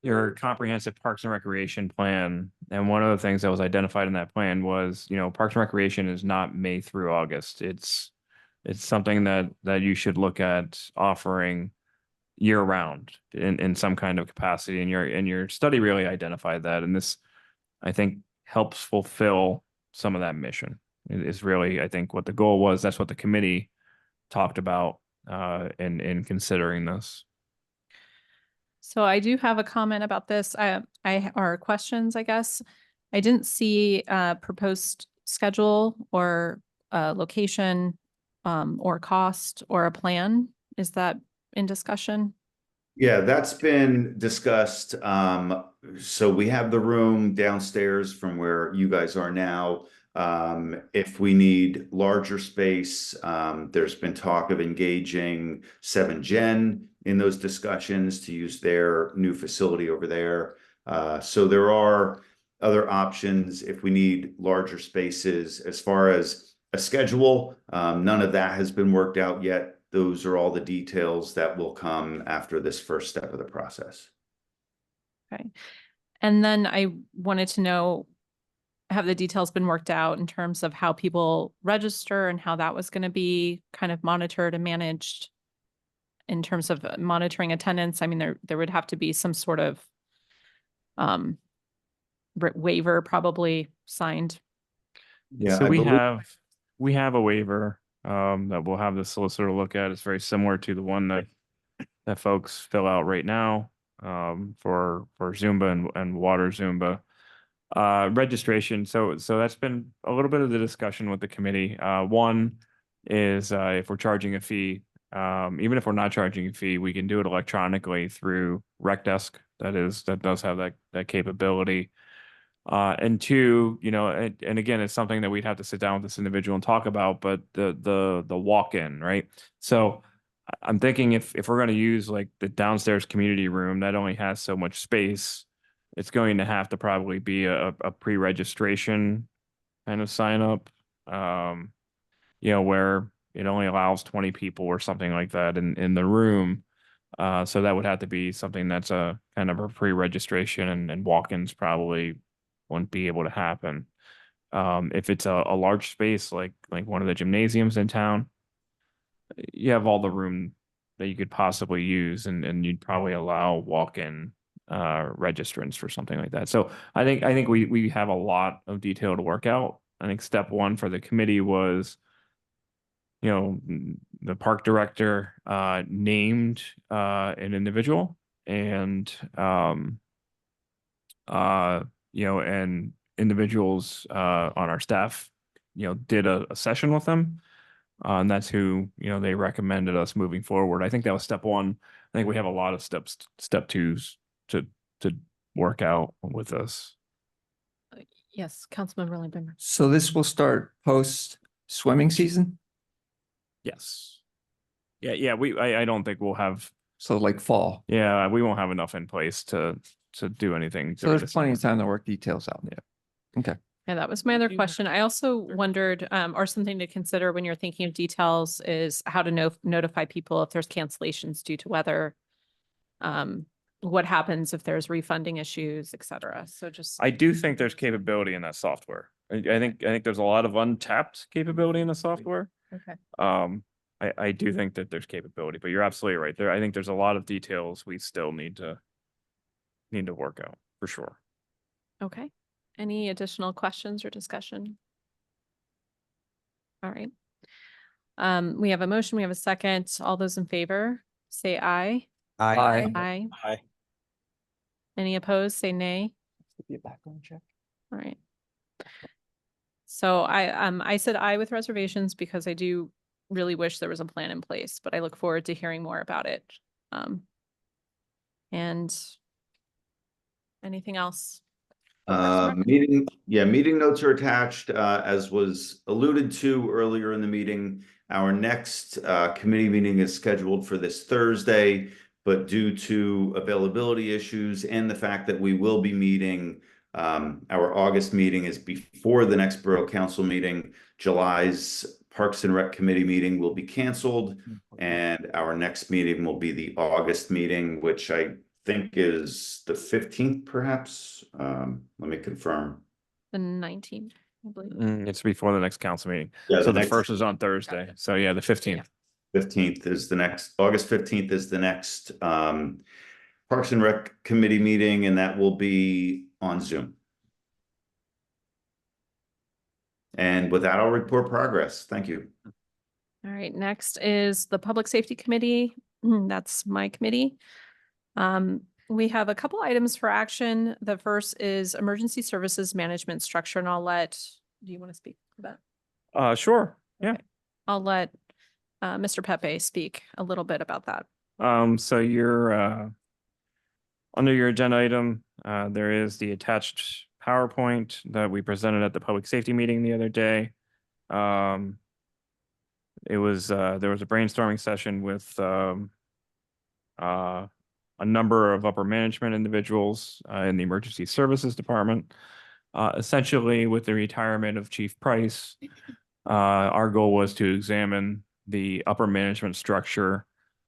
your comprehensive Parks and Recreation plan. And one of the things that was identified in that plan was, Parks and Recreation is not May through August. It's something that you should look at offering year round in some kind of capacity. And your study really identified that. And this, I think, helps fulfill some of that mission. It is really, I think, what the goal was. That's what the committee talked about in considering this. So I do have a comment about this. Or questions, I guess. I didn't see a proposed schedule or location or cost or a plan. Is that in discussion? Yeah, that's been discussed. So we have the room downstairs from where you guys are now. If we need larger space, there's been talk of engaging 7Gen in those discussions to use their new facility over there. So there are other options if we need larger spaces. As far as a schedule, none of that has been worked out yet. Those are all the details that will come after this first step of the process. Okay. And then I wanted to know, have the details been worked out in terms of how people register and how that was going to be kind of monitored and managed in terms of monitoring attendance? I mean, there would have to be some sort of waiver probably signed. Yeah, So I we believe- have a waiver that we'll have the solicitor look at. It's very similar to the one that folks fill out right now for Zumba and water Zumba. Registration. So that's been a little bit of the discussion with the committee. One is if we're charging a fee, even if we're not charging a fee, we can do it electronically through RecDesk. That does have that capability. And two, and again, it's something that we'd have to sit down with this individual and talk about, but the walk-in, right? So I'm thinking if we're going to use like the downstairs community room that only has so much space, it's going to have to probably be a pre-registration kind of sign up, where it only allows 20 people or something like that in the room. So that would have to be something that's a kind of a pre-registration and walk-ins probably wouldn't be able to happen. If it's a large space like one of the gymnasiums in town, you have all the room that you could possibly use, and you'd probably allow walk-in registrants for something like that. So I think we have a lot of detail to work out. I think step one for the committee was, the park director named an individual, and and individuals on our staff, did a session with them. And that's who, they recommended us moving forward. I think that was step one. I think we have a lot of step twos to work out with us. Yes, Councilmember Labenberg. So this will start post swimming season? Yes. Yeah. I don't think we'll have. So like fall. Yeah, we won't have enough in place to do anything. So there's plenty of time to work details out. Yeah. Okay. Yeah, that was my other question. I also wondered, or something to consider when you're thinking of details is how to notify people if there's cancellations due to weather. What happens if there's refunding issues, et cetera. So just. I do think there's capability in that software. I think there's a lot of untapped capability in the software. Okay. I do think that there's capability, but you're absolutely right there. I think there's a lot of details we still need to work out for sure. Okay. Any additional questions or discussion? All right. We have a motion. We have a second. All those in favor, say aye. Aye. Aye. Aye. Any opposed, say nay. Be a background check. All right. So I said aye with reservations because I do really wish there was a plan in place, but I look forward to hearing more about it And anything else? Parks and Rec? Meeting notes are attached, as was alluded to earlier in the meeting. Our next committee meeting is scheduled for this Thursday, but due to availability issues and the fact that we will be meeting, our August meeting is before the next Borough Council meeting. July's Parks and Rec Committee meeting will be canceled, and our next meeting will be the August meeting, which I think is the 15th, perhaps. Let me confirm. The 19th, I believe. It's before the next council meeting. Yeah, So the next- first is on Thursday. So yeah, the 15th. 15th is the next, August 15th is the next Parks and Rec Committee meeting, and that will be on Zoom. And with that, I'll report progress. Thank you. All right, next is the Public Safety Committee. That's my committee. We have a couple items for action. The first is Emergency Services Management Structure, and do you want to speak to that? Sure. Yeah. I'll let Mr. Pepe speak a little bit about that. So you're under your agenda item, there is the attached PowerPoint that we presented at the public safety meeting the other day. It was there was a brainstorming session with a number of upper management individuals in the emergency services department. Essentially, with the retirement of Chief Price, our goal was to examine the upper management structure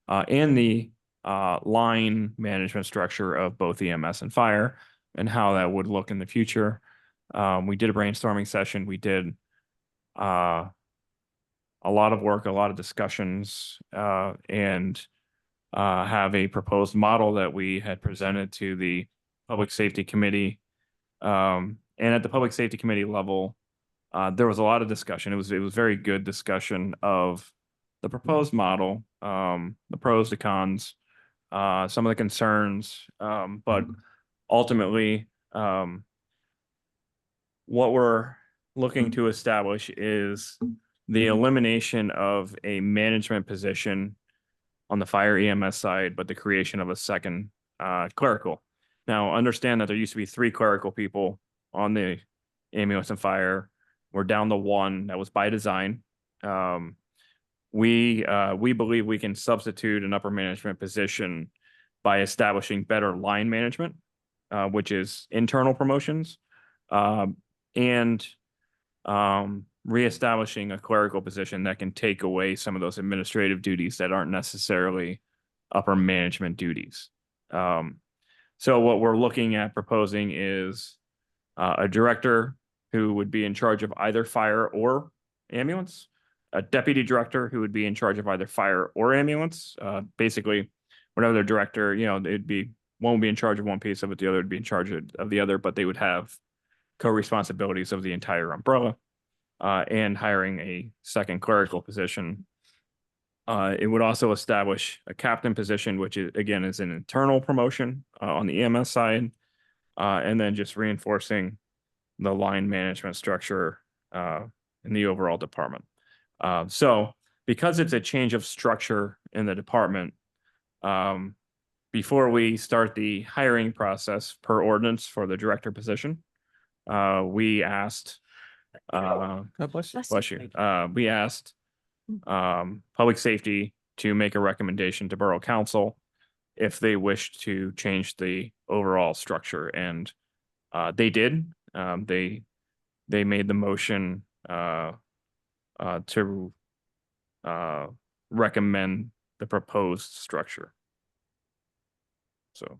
and the line management structure of both EMS and fire and how that would look in the future. We did a brainstorming session. We did a lot of work, a lot of discussions, and have a proposed model that we had presented to the Public Safety Committee. And at the Public Safety Committee level, there was a lot of discussion. It was very good discussion of the proposed model, the pros, the cons, some of the concerns, but ultimately, what we're looking to establish is the elimination of a management position on the fire EMS side, but the creation of a second clerical. Now, understand that there used to be 3 clerical people on the ambulance and fire. We're down to 1. That was by design. We believe we can substitute an upper management position by establishing better line management, which is internal promotions, and reestablishing a clerical position that can take away some of those administrative duties that aren't necessarily upper management duties. So what we're looking at proposing is a director who would be in charge of either fire or ambulance, a deputy director who would be in charge of either fire or ambulance. Basically, whatever the director, it'd be one would be in charge of one piece of it, the other would be in charge of the other, but they would have co-responsibilities of the entire umbrella, and hiring a second clerical position. It would also establish a captain position, which is, again, is an internal promotion on the EMS side, and then just reinforcing the line management structure in the overall department. So because it's a change of structure in the department, before we start the hiring process per ordinance for the director position, we asked, God bless you. bless you, we asked public safety to make a recommendation to Borough Council if they wished to change the overall structure, and they did. They made the motion to recommend the proposed structure. So.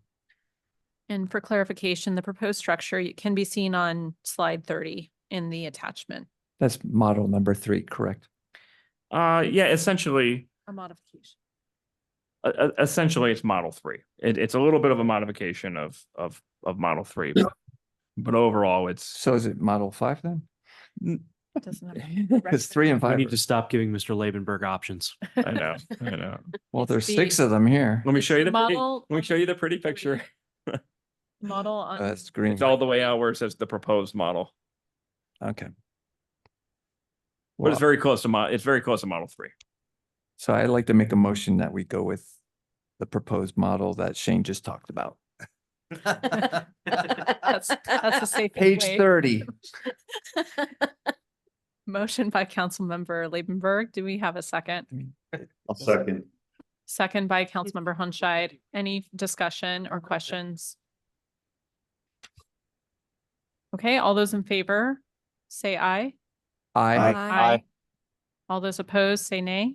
And for clarification, the proposed structure can be seen on slide 30 in the attachment. That's model number 3, correct? Yeah, essentially, A modification. essentially it's model 3. It's a little bit of a modification of model 3, but overall it's. So is it model 5 then? It doesn't have. Because 3 and We 5. need to stop giving Mr. Labenberg options. I know. Well, there's the- 6 of them here. Let me show you the pretty, Model let me show you the pretty picture. model on. That's green. It's all the way out where it says the proposed model, Okay. but it's very close to it's very close to model 3. So I'd like to make a motion that we go with the proposed model that Shane just talked about. That's a safe Page way. 30. Motion by Councilmember Labenberg. Do we have a second? I'll second. Second by Councilmember Hunshide. Any discussion or questions? Okay, all those in favor, say aye. Aye. Aye. All those opposed, say nay.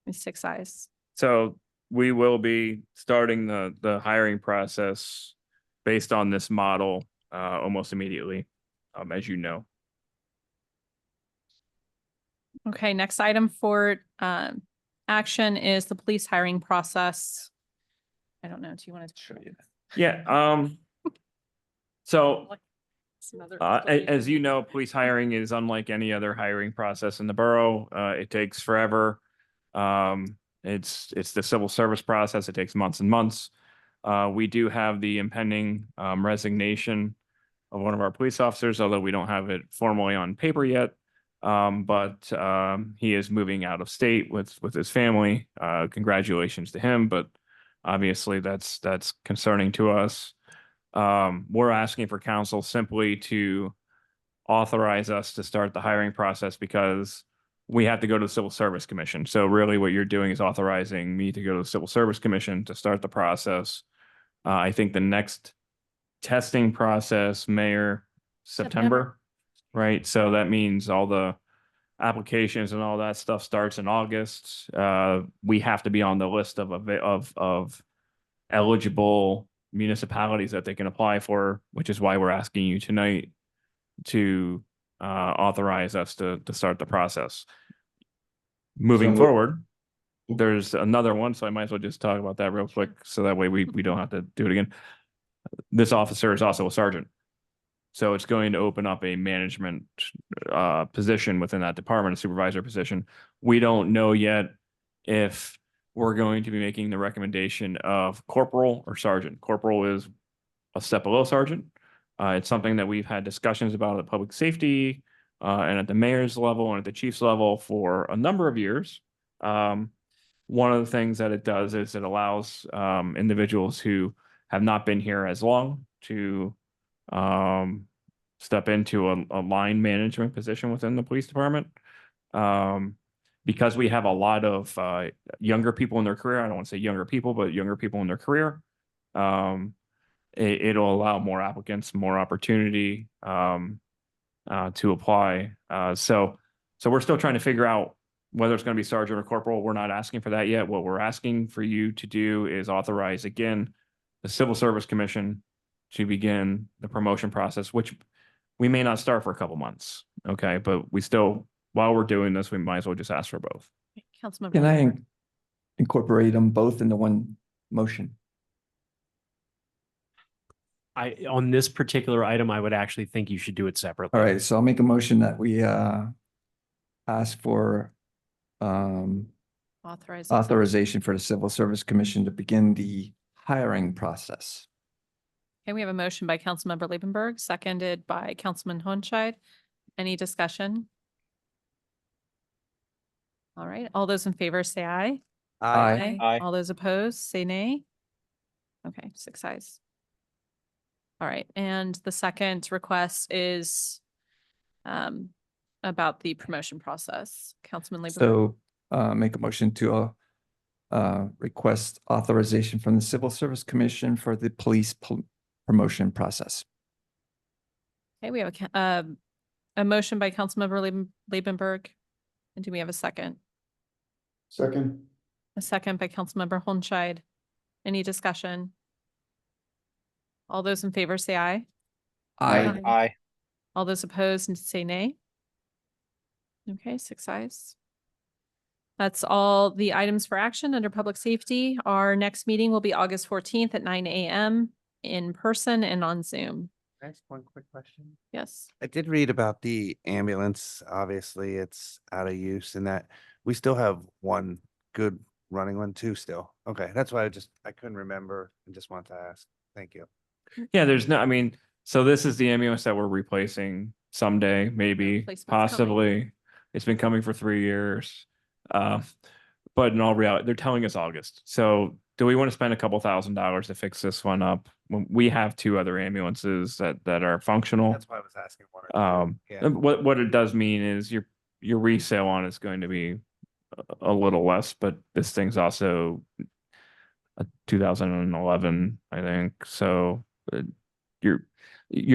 With 6 ayes. So we will be starting the hiring process based on this model almost immediately, as you know. Okay, next item for action is the police hiring process. I don't know, do you want to show you? Yeah, so Another as you know, police hiring is unlike any other hiring process in the borough. It takes forever. It's the civil service process. It takes months and months. We do have the impending resignation of one of our police officers, although we don't have it formally on paper yet. But he is moving out of state with his family. Congratulations to him, but obviously that's concerning to us. We're asking for council simply to authorize us to start the hiring process because we have to go to the Civil Service Commission. So really what you're doing is authorizing me to go to the Civil Service Commission to start the process. I think the next testing process, Mayor, September, right? So that means all the applications and all that stuff starts in August. We have to be on the list of eligible municipalities that they can apply for, which is why we're asking you tonight to authorize us to start the process. Moving forward, there's another one, so I might as well just talk about that real quick, so that way we don't have to do it again. This officer is also a sergeant, so it's going to open up a management position within that department, a supervisor position. We don't know yet if we're going to be making the recommendation of corporal or sergeant. Corporal is a step below sergeant. It's something that we've had discussions about at public safety and at the mayor's level and at the chief's level for a number of years. One of the things that it does is it allows individuals who have not been here as long to step into a line management position within the police department. Because we have a lot of younger people in their career, I don't want to say younger people, but younger people in their career, it'll allow more applicants, more opportunity to apply. So we're still trying to figure out whether it's going to be sergeant or corporal. We're not asking for that yet. What we're asking for you to do is authorize, again, the Civil Service Commission to begin the promotion process, which we may not start for a couple months. Okay, but we still, while we're doing this, we might as well just ask for both. Councilmember. Can I Labenberg. incorporate them both into one motion? On this particular item, I would actually think you should do it separately. All right, so I'll make a motion that we ask for authorization for the Civil Service Commission to begin the hiring process. Okay, we have a motion by Councilmember Labenberg, seconded by Councilman Hunshide. Any discussion? All right, all those in favor say aye. Aye. Aye. All those opposed, say nay. Okay, 6 ayes. All right, and the second request is about the promotion process. Councilman Labenberg. So make a motion to request authorization from the Civil Service Commission for the police promotion process. Okay, we have a motion by Councilmember Labenberg. And do we have a second? Second. A second by Councilmember Hunshide. Any discussion? All those in favor say aye. Aye. Aye. All those opposed and say nay. Okay, 6 ayes. That's all the items for action under public safety. Our next meeting will be August 14th at 9 a.m. in person and on Zoom. Can I ask one quick question? Yes. I did read about the ambulance. Obviously, it's out of use and that we still have one good running one too still. Okay, that's why I couldn't remember and just wanted to ask. Thank you. Yeah, there's no, I mean, so this is the ambulance that we're replacing someday, maybe, Replacement's coming. possibly. It's been coming for 3 years. but in all reality, they're telling us August. So do we want to spend a couple $1,000s to fix this one up? When we have 2 other ambulances that are functional. That's why I was asking one or two. Yeah. And what it does mean is your resale on it's going to be a little less, but this thing's also a 2011, I think. So you're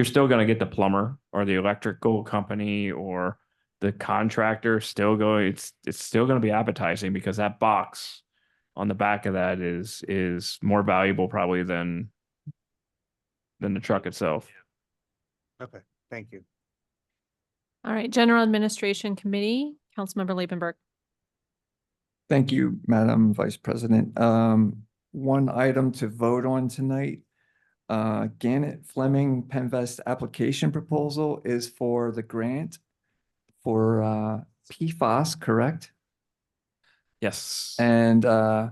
still going to get the plumber or the electrical company or the contractor still going. It's still going to be appetizing because that box on the back of that is more valuable probably than the truck itself. Okay, thank you. All right, General Administration Committee, Councilmember Liebenberg. Thank you, Madam Vice President. One item to vote on tonight. Gannett Fleming Penvest application proposal is for the grant for PFAS, correct? Yes. And there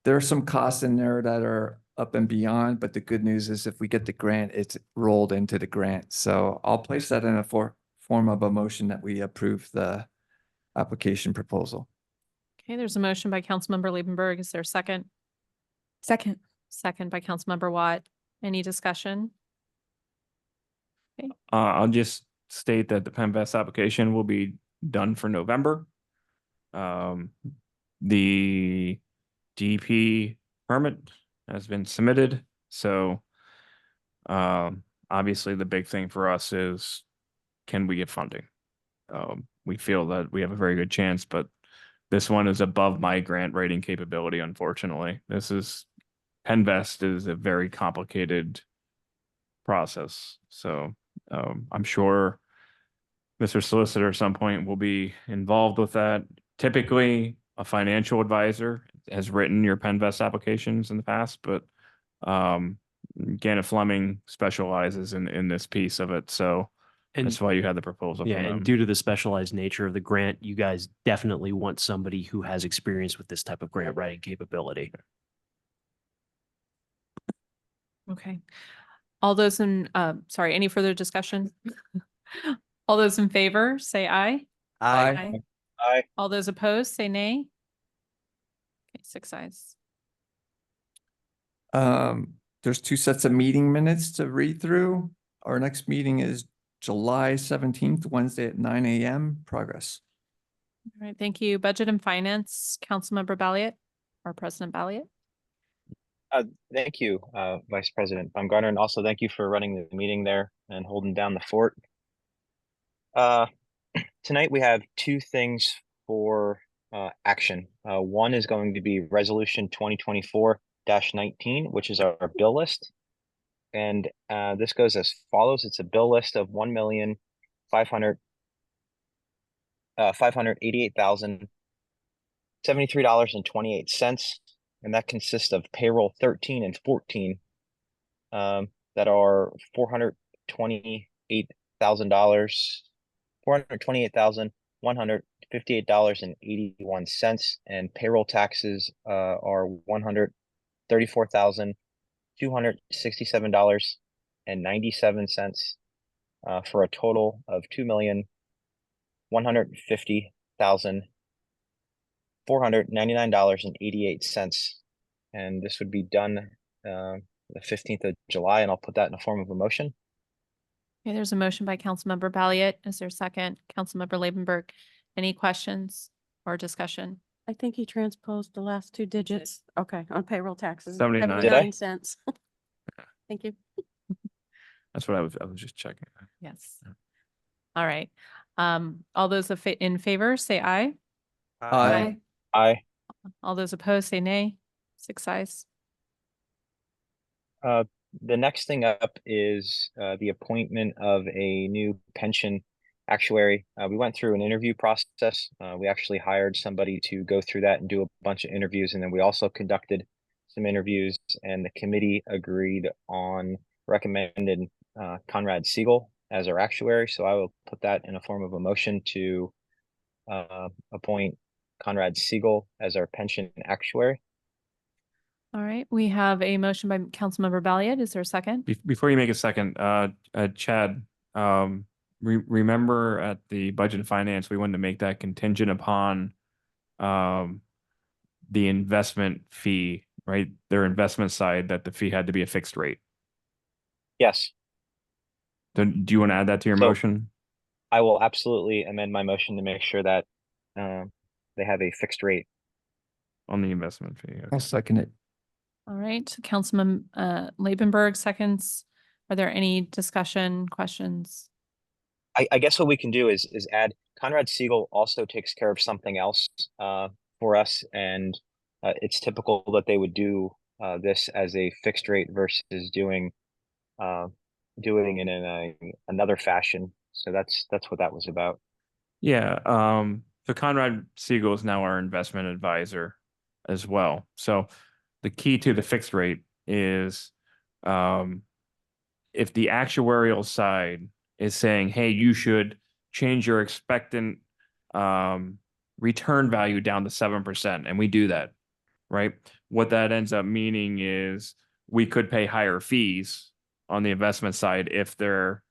are some costs in there that are up and beyond, but the good news is if we get the grant, it's rolled into the grant. So I'll place that in a form of a motion that we approve the application proposal. Okay, there's a motion by Councilmember Liebenberg. Is there a second? Second. Second by Councilmember Watt. Any discussion? I'll just state that the Penvest application will be done for November. The DP permit has been submitted. So obviously the big thing for us is, can we get funding? We feel that we have a very good chance, but this one is above my grant rating capability, unfortunately. Penvest is a very complicated process. So I'm sure Mr. Solicitor at some point will be involved with that. Typically, a financial advisor has written your Penvest applications in the past, but Gannett Fleming specializes in this piece of it. So that's why you had the proposal. Yeah, from and them. due to the specialized nature of the grant, you guys definitely want somebody who has experience with this type of grant writing capability. Okay. All those any further discussion? All those in favor, say aye. Aye. Aye. All those opposed, say nay. Okay, 6 ayes. There's 2 sets of meeting minutes to read through. Our next meeting is July 17th, Wednesday at 9 a.m. Progress. All right, thank you. Budget and Finance, Councilmember Balliet or President Balliet. Thank you, Vice President Baumgartner, and also thank you for running the meeting there and holding down the fort. Tonight we have 2 things for action. One is going to be Resolution 2024-19, which is our bill list. And this goes as follows. It's a bill list of $1,588,073.28. And that consists of payroll 13 and 14 that are $428,158.81, and payroll taxes are $134,267.97 for a total of $2,150,499.88. And this would be done the 15th of July, and I'll put that in a form of a motion. Okay, there's a motion by Councilmember Balliet. Is there a second? Councilmember Liebenberg. Any questions or discussion? I think he transposed the last 2 digits. Okay, on payroll taxes. 79. Did I? 79 cents. Thank you. That's what I was just checking. Yes. All right. All those in favor, say aye. Aye. Aye. All those opposed, say nay. 6 ayes. The next thing up is the appointment of a new pension actuary. We went through an interview process. We actually hired somebody to go through that and do a bunch of interviews. And then we also conducted some interviews, and the committee agreed on recommended Conrad Siegel as our actuary. So I will put that in a form of a motion to appoint Conrad Siegel as our pension actuary. All right, we have a motion by Councilmember Balliet. Is there a second? Before you make a second, Chad, remember at the Budget and Finance, we wanted to make that contingent upon the investment fee, right? Their investment side, that the fee had to be a fixed rate. Yes, Do you want to add that to your So- motion? I will absolutely amend my motion to make sure that they have a fixed rate. On the investment fee. Okay. I'll second it. All right, Councilman Labenberg seconds. Are there any discussion, questions? I guess what we can do is add Conrad Siegel also takes care of something else for us, and it's typical that they would do this as a fixed rate versus doing in another fashion. So that's what that was about. Yeah, so Conrad Siegel is now our investment advisor as well. So the key to the fixed rate is if the actuarial side is saying, hey, you should change your expectant return value down to 7%, and we do that, right? What that ends up meaning is we could pay higher fees on the investment side if they're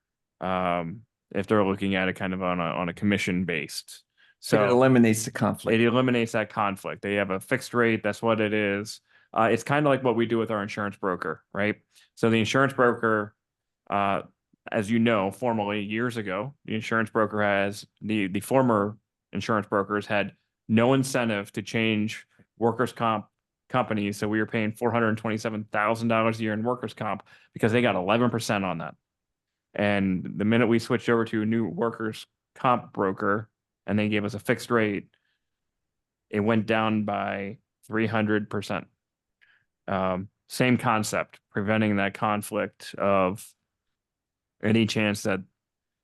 looking at it kind of on a commission based. So it So eliminates the conflict. it eliminates that conflict. They have a fixed rate. That's what it is. It's kind of like what we do with our insurance broker, right? So the insurance broker, as you know, formerly years ago, the insurance broker has the former insurance brokers had no incentive to change workers' comp companies. So we were paying $427,000 a year in workers' comp because they got 11% on that. And the minute we switched over to a new workers' comp broker and they gave us a fixed rate, it went down by 300%. Same concept, preventing that conflict of any chance that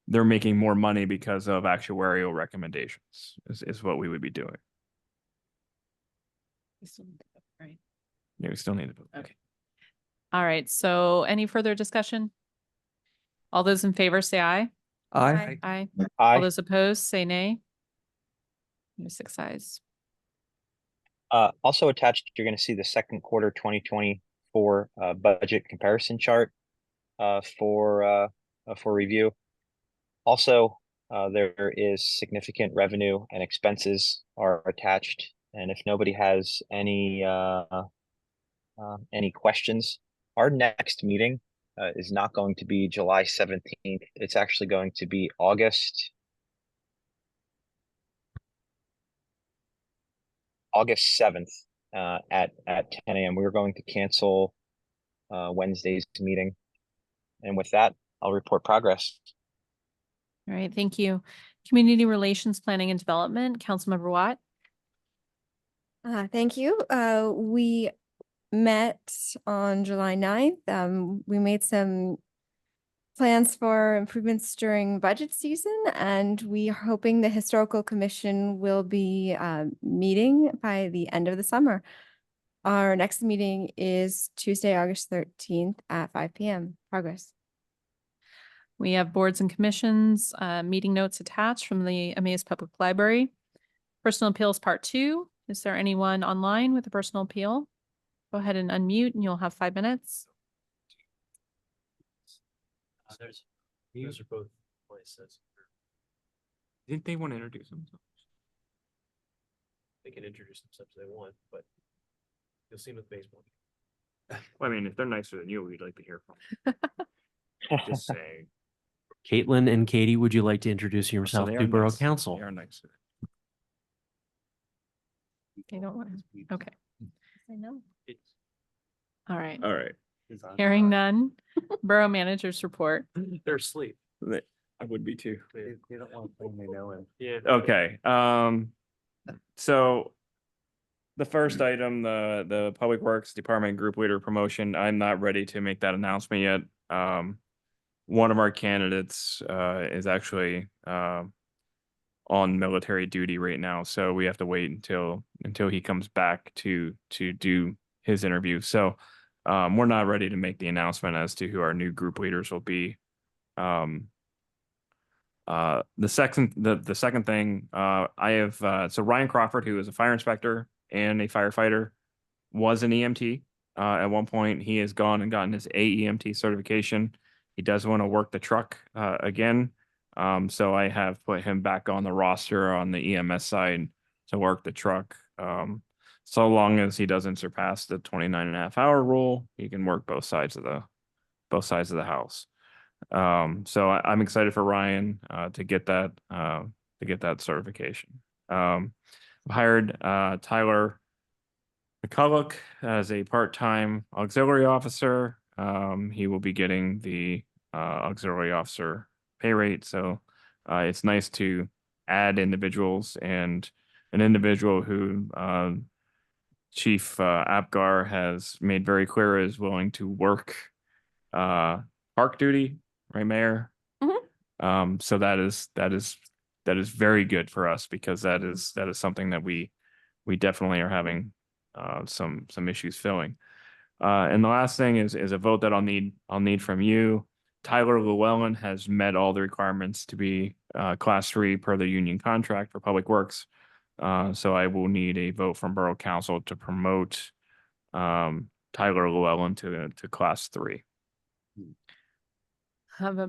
they're making more money because of actuarial recommendations is what we would be doing. Right. Yeah, we still need to vote. Okay. All right, so any further discussion? All those in favor say aye. Aye. Aye. All Aye. those opposed say nay. There's 6 ayes. Also attached, you're going to see the second quarter 2024 budget comparison chart for review. Also, there is significant revenue and expenses are attached. And if nobody has any questions, our next meeting is not going to be July 17th. It's actually going to be August 7th at 10 a.m. We're going to cancel Wednesday's meeting. And with that, I'll report progress. All right, thank you. Community Relations Planning and Development, Councilmember Watt. Thank you. We met on July 9th. We made some plans for improvements during budget season, and we are hoping the Historical Commission will be meeting by the end of the summer. Our next meeting is Tuesday, August 13th at 5 p.m. Progress. We have boards and commissions, meeting notes attached from the Emmaus Public Library. Personal Appeals Part 2. Is there anyone online with a personal appeal? Go ahead and unmute and you'll have 5 minutes. These are both places. Didn't they want to introduce themselves? They can introduce themselves if they want, but you'll see them with baseball. Well, I mean, if they're nicer than you, we'd like to hear from them. Just saying. Caitlin and Katie, would you like to introduce yourself they to are Borough nice. Council? They are nicer. They don't want to. Okay. I know. All right. All right. Hearing none. Borough Manager's report. They're asleep. I would be too. They don't want to they know him. Yeah. Okay, so the first item, the Public Works Department Group Leader promotion, I'm not ready to make that announcement yet. One of our candidates is actually on military duty right now, so we have to wait until he comes back to do his interview. So we're not ready to make the announcement as to who our new group leaders will be. The second thing, I have so Ryan Crawford, who is a fire inspector and a firefighter, was an EMT. At one point, he has gone and gotten his AEMT certification. He does want to work the truck again. So I have put him back on the roster on the EMS side to work the truck. so long as he doesn't surpass the 29.5 hour rule, he can work both sides of the house. So I'm excited for Ryan to get that certification. Hired Tyler McCulloch as a part-time auxiliary officer. He will be getting the auxiliary officer pay rate. So it's nice to add individuals, and an individual who Chief Apgar has made very clear is willing to work park duty, right, Mayor? So that is very good for us, because that is something that we definitely are having some issues filling. And the last thing is a vote that I'll need from you. Tyler Llewellyn has met all the requirements to be Class 3 per the union contract for Public Works. So I will need a vote from Borough Council to promote Tyler Llewellyn to Class 3. Have a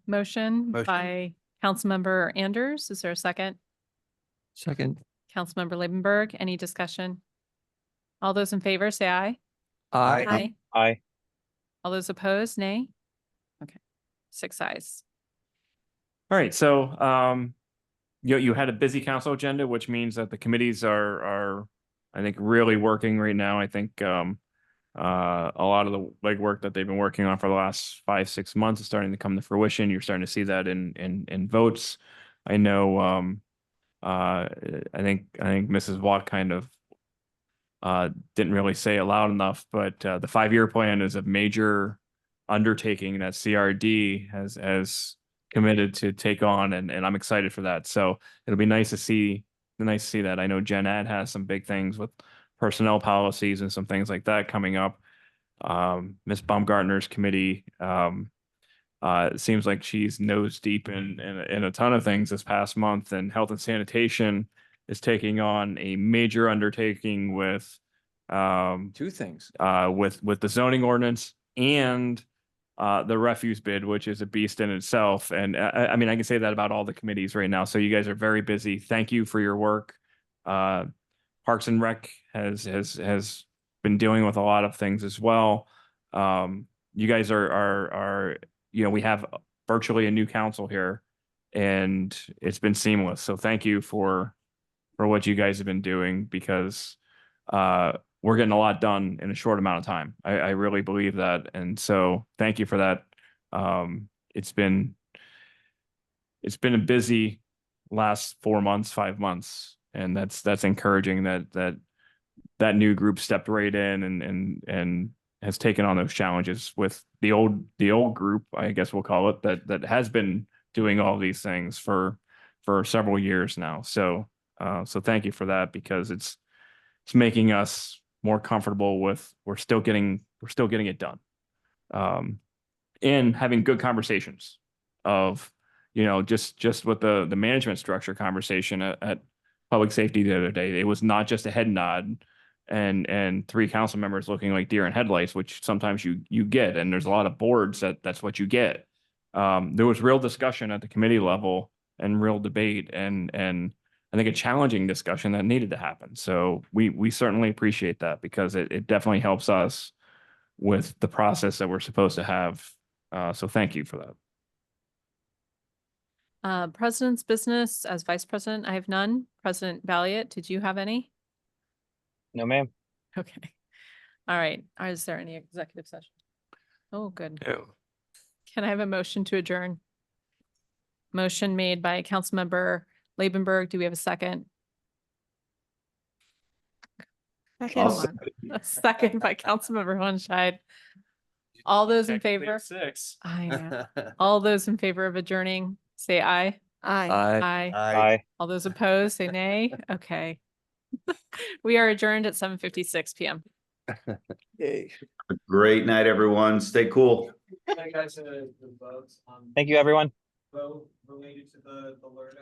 motion Motion. by Councilmember Anders. Is there a second? Second. Councilmember Labenberg, any discussion? All those in favor, say aye. Aye. Aye. All those opposed, nay? Okay, 6 ayes. All right, so you had a busy council agenda, which means that the committees are I think really working right now. I think a lot of the legwork that they've been working on for the last 5-6 months is starting to come to fruition. You're starting to see that in votes. I know I think Mrs. Watt kind of didn't really say it loud enough, but the 5-year plan is a major undertaking that CRD has committed to take on, and I'm excited for that. So it'll be nice to see that. I know Jen Ad has some big things with personnel policies and some things like that coming up. Ms. Baumgartner's committee, it seems like she's nose deep in a ton of things this past month, and health and sanitation is taking on a major undertaking with Two things. with the zoning ordinance and the refuse bid, which is a beast in itself. And I mean, I can say that about all the committees right now. So you guys are very busy. Thank you for your work. Parks and Rec has been dealing with a lot of things as well. You guys are we have virtually a new council here, and it's been seamless. So thank you for what you guys have been doing, because we're getting a lot done in a short amount of time. I really believe that. And so thank you for that. It's been a busy last 4 months, 5 months. And that's encouraging that new group stepped right in and has taken on those challenges with the old group, I guess we'll call it, that has been doing all these things for several years now. So thank you for that, because it's making us more comfortable with we're still getting it done, and having good conversations of just with the management structure conversation at public safety the other day. It was not just a head nod and 3 council members looking like deer in headlights, which sometimes you get, and there's a lot of boards that's what you get. There was real discussion at the committee level and real debate, and I think a challenging discussion that needed to happen. So we certainly appreciate that, because it definitely helps us with the process that we're supposed to have. So thank you for that. President's business. As vice president, I have none. President Valiant, did you have any? No, ma'am. Okay. All right. Is there any executive session? Oh, good. Ew. Can I have a motion to adjourn? Motion made by Councilmember Labenberg. Do we have a second? Second. A second by Councilmember Hunshide. All those in favor? 6. I know. All those in favor of adjourning, say aye. Aye. Aye. Aye. All those opposed, say nay. Okay. We are adjourned at 7:56 p.m. Great night, everyone. Stay cool. Guys, the votes on Thank you, everyone. vote related to the learn